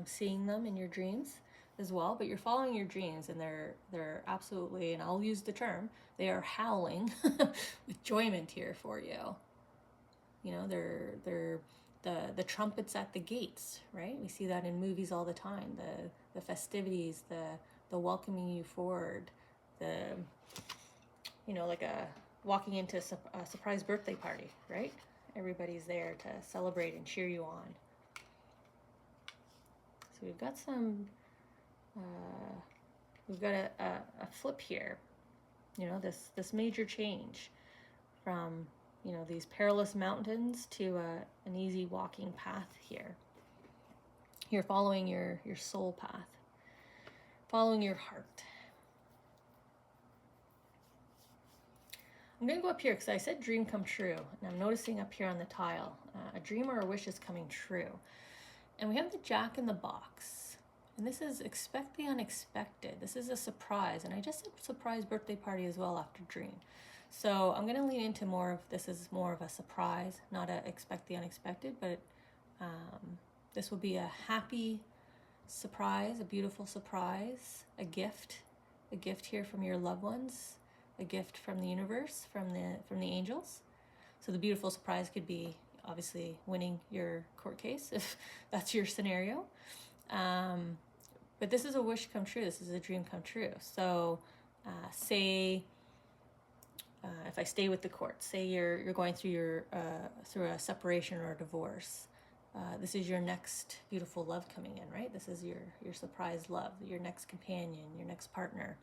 Speaker 1: seeing them in your dreams as well. But you're following your dreams, and they're absolutely, and I'll use the term, they are howling with enjoyment here for you. They're the trumpets at the gates, right? We see that in movies all the time. The festivities, the welcoming you forward, like a walking into a surprise birthday party, right? everybody's there to celebrate and cheer you on. So we've got some, we've got a flip here, you know, this major change from, you know, these perilous mountains to an easy walking path here. You're following your soul path, following your heart. I'm going to go up here because I said dream come true, and I'm noticing up here on the tile, a dream or a wish is coming true. And we have the Jack in the box, and this is expect the unexpected. This is a surprise, and I just said surprise birthday party as well after dream. So I'm going to lean into more of this is more of a surprise, not a expect the unexpected, but this will be a happy surprise, a beautiful surprise, a gift here from your loved ones, a gift from the universe, from the angels. So the beautiful surprise could be obviously winning your court case if that's your scenario. But this is a wish come true. This is a dream come true. So say if I stay with the court, say you're going through through a separation or a divorce. This is your next beautiful love coming in, right? This is your surprise love, your next companion, your next partner.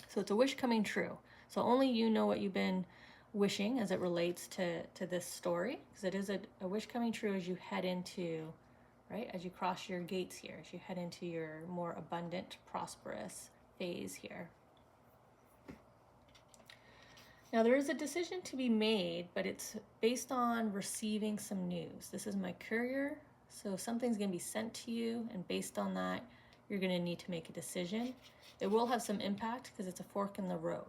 Speaker 1: So it's a wish coming true. So only you know what you've been wishing as it relates to this story, because it is a wish coming true as you head into, right, as you cross your gates here, as you head into your more abundant, prosperous phase here. Now there is a decision to be made, but it's based on receiving some news. This is my courier, so something's going to be sent to you, and based on that, you're going to need to make a decision. It will have some impact because it's a fork in the road.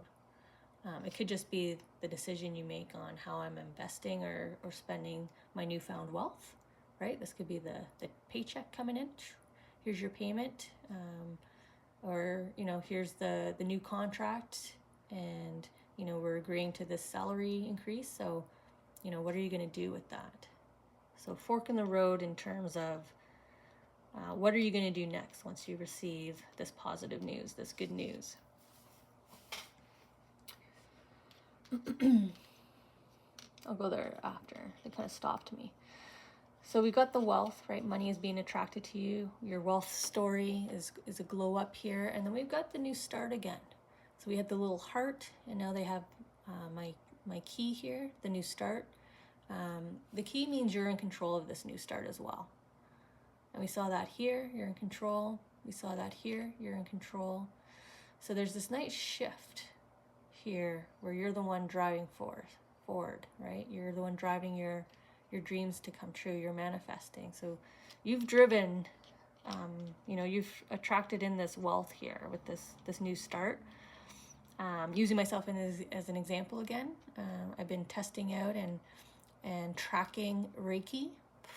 Speaker 1: It could just be the decision you make on how I'm investing or spending my newfound wealth, right? This could be the paycheck coming in. Here's your payment, or you know, here's the new contract, and you know, we're agreeing to this salary increase. So, you know, what are you going to do with that? So fork in the road in terms of what are you going to do next once you receive this positive news, this good news? I'll go there after. It kind of stopped me. So we got the wealth, right? Money is being attracted to you. Your wealth story is a glow up here. And then we've got the new start again. So we had the little heart, and now they have my key here, the new start. The key means you're in control of this new start as well. And we saw that here, you're in control. We saw that here, you're in control. So there's this nice shift here where you're the one driving forward, right? You're the one driving your dreams to come true. You're manifesting. So you've driven, you know, you've attracted in this wealth here with this new start. Using myself as an example again, I've been testing out and tracking Reiki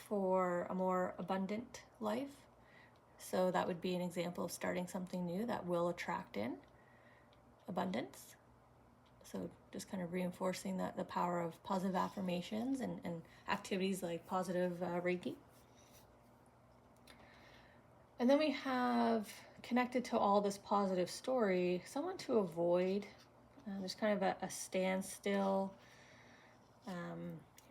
Speaker 1: for a more abundant life. So that would be an example of starting something new that will attract in abundance. So just kind of reinforcing the power of positive affirmations and activities like positive Reiki. And then we have, connected to all this positive story, someone to avoid. There's kind of a standstill.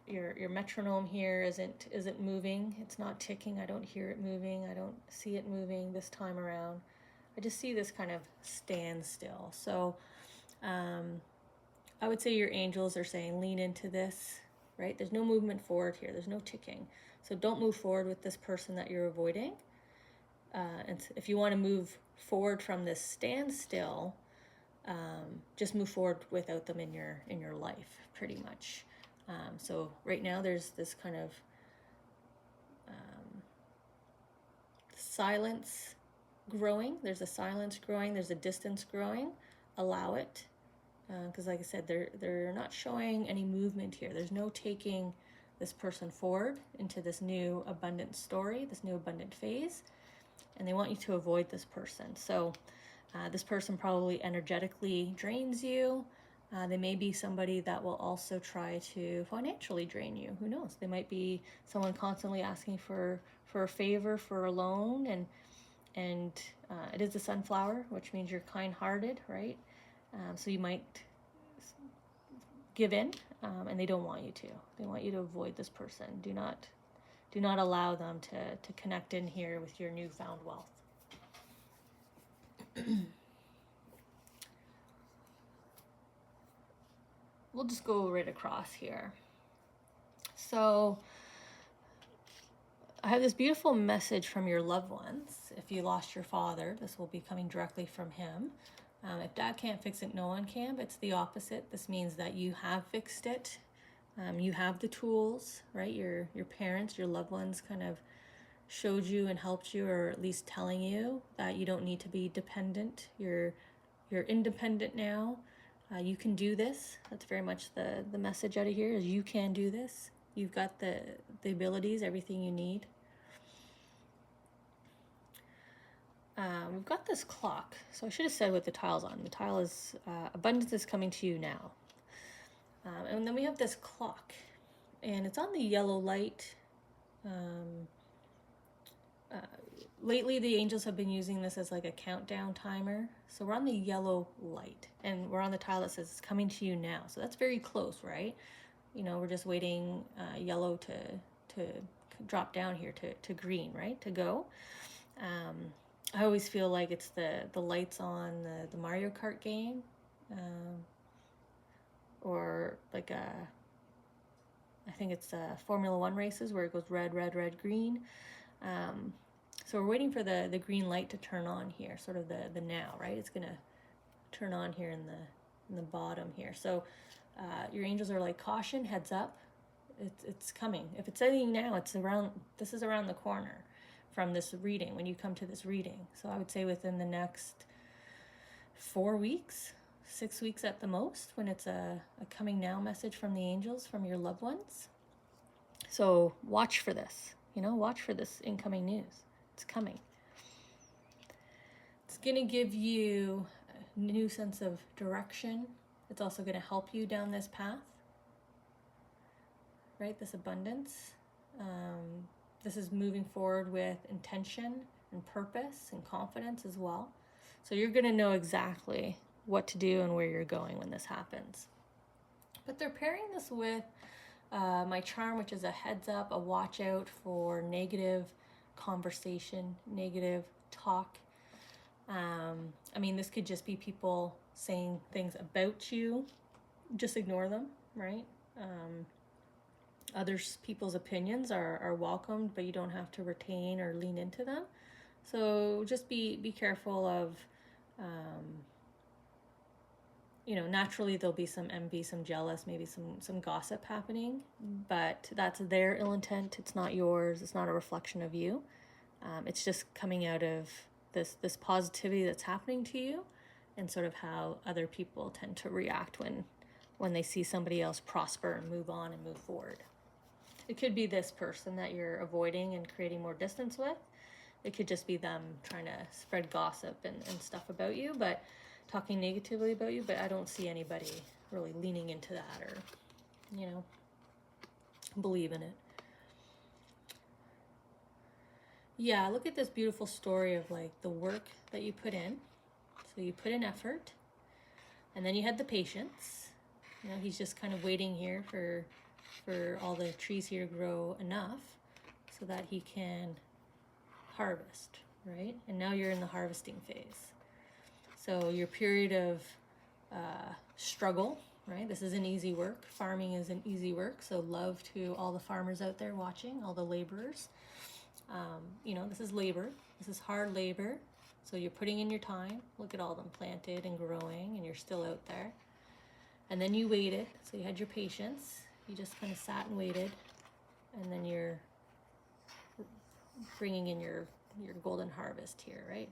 Speaker 1: Your metronome here isn't moving. It's not ticking. I don't hear it moving. I don't see it moving this time around. I just see this kind of standstill. So I would say your angels are saying lean into this, right? There's no movement forward here. There's no ticking. So don't move forward with this person that you're avoiding. And if you want to move forward from this standstill, just move forward without them in your life, pretty much. So right now there's this kind of silence growing. There's a silence growing. There's a distance growing. Allow it, because like I said, they're not showing any movement here. There's no taking this person forward into this new abundant story, this new abundant phase. And they want you to avoid this person. So this person probably energetically drains you. They may be somebody that will also try to financially drain you. Who knows? They might be someone constantly asking for a favor, for a loan, and it is a sunflower, which means you're kind-hearted, right? So you might give in and they don't want you to. They want you to avoid this person. Do not allow them to connect in here with your newfound wealth. We'll just go right across here. So I have this beautiful message from your loved ones. If you lost your father, this will be coming directly from him. If dad can't fix it, no one can, but it's the opposite. This means that you have fixed it. You have the tools, right? Your parents, your loved ones kind of showed you and helped you, or at least telling you that you don't need to be dependent. You're independent now. You can do this. That's very much the message out of here, is you can do this. You've got the abilities, everything you need. We've got this clock. So I should have said what the tile's on. The tile is abundance is coming to you now. And then we have this clock, and it's on the yellow light. Lately, the angels have been using this as like a countdown timer. So we're on the yellow light, and we're on the tile that says it's coming to you now. So that's very close, right? You know, we're just waiting yellow to drop down here to green, right? To go. I always feel like it's the lights on the Mario Kart game, or like I think it's Formula One races where it goes red, red, red, green. So we're waiting for the green light to turn on here, sort of the now, right? It's gonna turn on here in the bottom here. So your angels are like, caution, heads up, it's coming. If it's anything now, this is around the corner from this reading, when you come to this reading. So I would say within the next 4 weeks, 6 weeks at the most, when it's a coming now message from the angels, from your loved ones. So watch for this, watch for this incoming news. It's coming. It's going to give you a new sense of direction. It's also going to help you down this path, right? This abundance. This is moving forward with intention and purpose and confidence as well. So you're going to know exactly what to do and where you're going when this happens. But they're pairing this with my charm, which is a heads up, a watch out for negative conversation, negative talk. This could just be people saying things about you. Just ignore them, right? Other people's opinions are welcomed, but you don't have to retain or lean into them. So just be careful of, naturally there'll be some envy, some jealous, maybe some gossip happening, but that's their ill intent. It's not yours. It's not a reflection of you. It's just coming out of this positivity that's happening to you, and sort of how other people tend to react when they see somebody else prosper and move on and move forward. It could be this person that you're avoiding and creating more distance with. It could just be them trying to spread gossip and stuff about you, but talking negatively about you, but I don't see anybody really leaning into that or, believe in it. Yeah, look at this beautiful story of like the work that you put in. So you put in effort, and then you had the patience. He's just kind of waiting here for all the trees here to grow enough so that he can harvest, right? And now you're in the harvesting phase. So your period of struggle, right? This isn't easy work. Farming isn't easy work. So love to all the farmers out there watching, all the laborers. This is labor. This is hard labor. So you're putting in your time. Look at all them planted and growing, and you're still out there. And then you waited. So you had your patience. You just kind of sat and waited. And then you're bringing in your golden harvest here, right?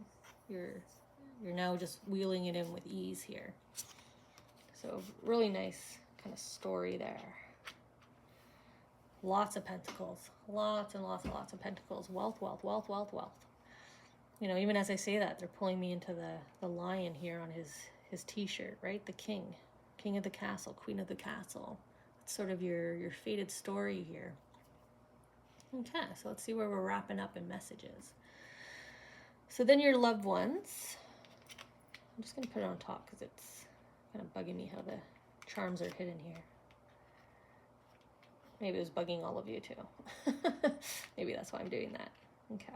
Speaker 1: You're now just wheeling it in with ease here. So really nice kind of story there. Lots of pentacles. Lots and lots and lots of pentacles. Wealth, wealth, wealth, wealth, wealth. Even as I say that, they're pulling me into the lion here on his t-shirt, right? The king of the castle, queen of the castle. It's sort of your fated story here. Okay, so let's see where we're wrapping up in messages. So then your loved ones, I'm just going to put it on top because it's kind of bugging me how the charms are hidden here. Maybe it was bugging all of you too. Maybe that's why I'm doing that. Okay.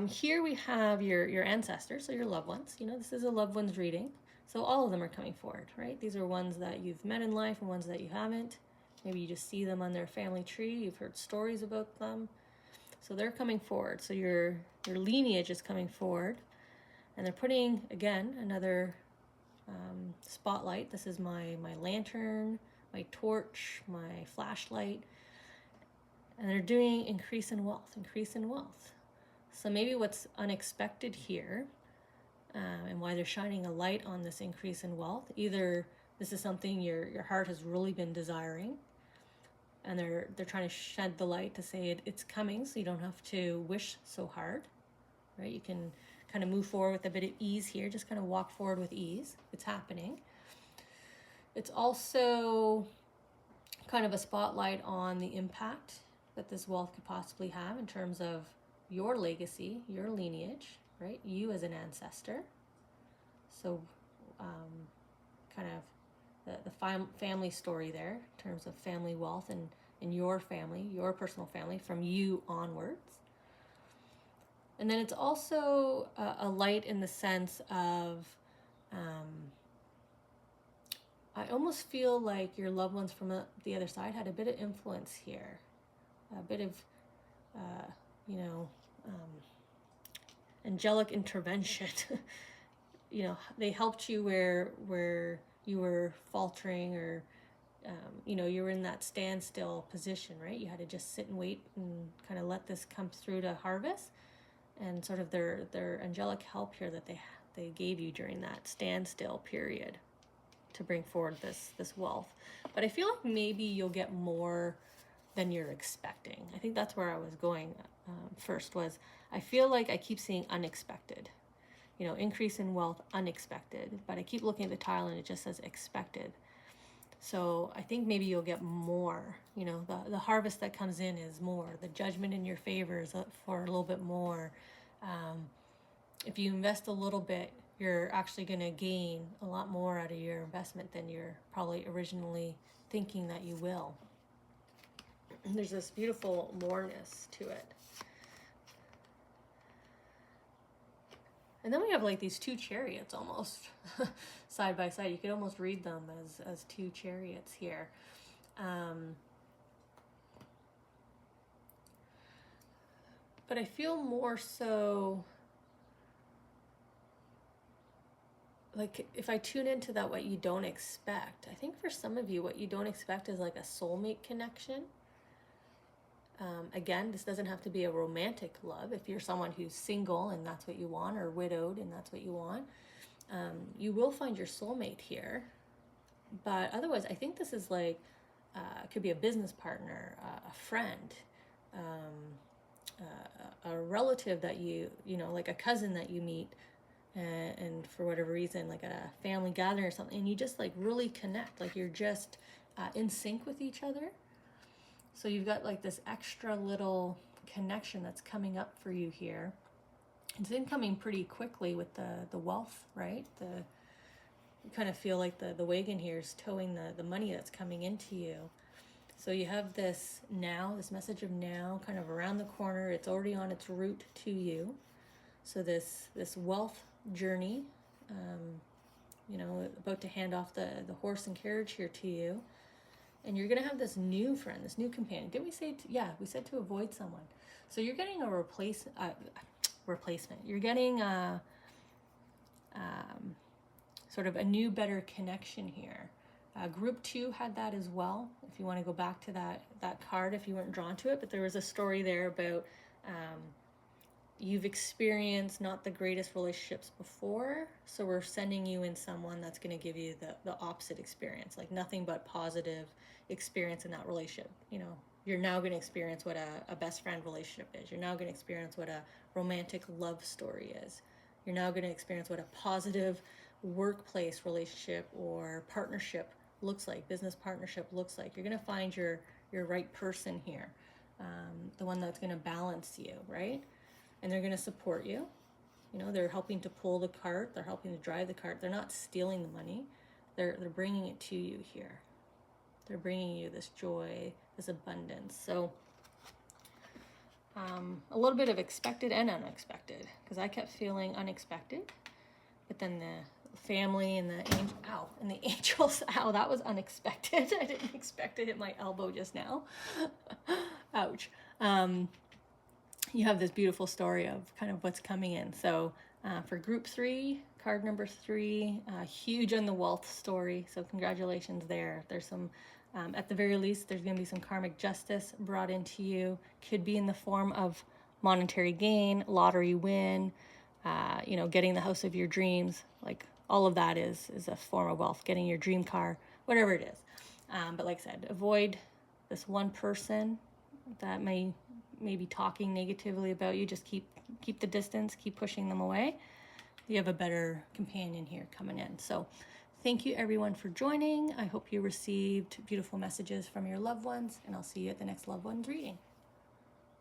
Speaker 1: Here we have your ancestors, so your loved ones. You know, this is a loved ones reading. So all of them are coming forward, right? These are ones that you've met in life and ones that you haven't. Maybe you just see them on their family tree. You've heard stories about them. So they're coming forward. So your lineage is coming forward. And they're putting, again, another spotlight. This is my lantern, my torch, my flashlight. And they're doing increase in wealth, increase in wealth. So maybe what's unexpected here, and why they're shining a light on this increase in wealth, either this is something your heart has really been desiring, and they're trying to shed the light to say it's coming, so you don't have to wish so hard, right? You can kind of move forward with a bit of ease here, just kind of walk forward with ease. It's happening. It's also kind of a spotlight on the impact that this wealth could possibly have in terms of your legacy, your lineage, right? You as an ancestor. So kind of the family story there in terms of family wealth and your family, your personal family from you onwards. And then it's also a light in the sense of I almost feel like your loved ones from the other side had a bit of influence here, a bit of, angelic intervention. You know, they helped you where you were faltering, or, you were in that standstill position, right? You had to just sit and wait and kind of let this come through to harvest, and sort of their angelic help here that they gave you during that standstill period to bring forward this wealth. But I feel like maybe you'll get more than you're expecting. I think that's where I was going first, was I feel like I keep seeing unexpected. You know, increase in wealth, unexpected. But I keep looking at the tile and it just says expected. So I think maybe you'll get more. You know, the harvest that comes in is more. The judgment in your favor is for a little bit more. If you invest a little bit, you're actually going to gain a lot more out of your investment than you're probably originally thinking that you will. There's this beautiful moreness to it. And then we have like these two chariots almost side by side. You could almost read them as two chariots here. But I feel more so like if I tune into that, what you don't expect, I think for some of you, what you don't expect is like a soulmate connection. Again, this doesn't have to be a romantic love. If you're someone who's single and that's what you want, or widowed and that's what you want, you will find your soulmate here. But otherwise, I think this is like, it could be a business partner, a friend, a relative that you know, like a cousin that you meet, and for whatever reason, like at a family gathering or something, and you just like really connect, like you're just in sync with each other. So you've got like this extra little connection that's coming up for you here. It's incoming pretty quickly with the wealth, right? You kind of feel like the wagon here is towing the money that's coming into you. So you have this now, this message of now kind of around the corner. It's already on its route to you. So this wealth journey, about to hand off the horse and carriage here to you. And you're going to have this new friend, this new companion. Didn't we say, we said to avoid someone. So you're getting a replacement. You're getting sort of a new, better connection here. Group 2 had that as well. If you want to go back to that card, if you weren't drawn to it, but there was a story there about you've experienced not the greatest relationships before, so we're sending you in someone that's going to give you the opposite experience, like nothing but positive experience in that relationship. You know, you're now going to experience what a best friend relationship is. You're now going to experience what a romantic love story is. You're now going to experience what a positive workplace relationship or partnership looks like, business partnership looks like. You're going to find your right person here, the one that's going to balance you, right? And they're going to support you. You know, they're helping to pull the cart. They're helping to drive the cart. They're not stealing the money. They're bringing it to you here. They're bringing you this joy, this abundance. So a little bit of expected and unexpected, because I kept feeling unexpected, but then the family and the angels, ow, that was unexpected. I didn't expect to hit my elbow just now. Ouch. You have this beautiful story of kind of what's coming in. So for group 3, card number 3, huge on the wealth story. So congratulations there. There's some, at the very least, there's going to be some karmic justice brought into you. Could be in the form of monetary gain, lottery win, you know, getting the house of your dreams. Like all of that is a form of wealth, getting your dream car, whatever it is. But like I said, avoid this one person that may be talking negatively about you. Just keep the distance, keep pushing them away. You have a better companion here coming in. So thank you everyone for joining. I hope you received beautiful messages from your loved ones, and I'll see you at the next loved ones reading.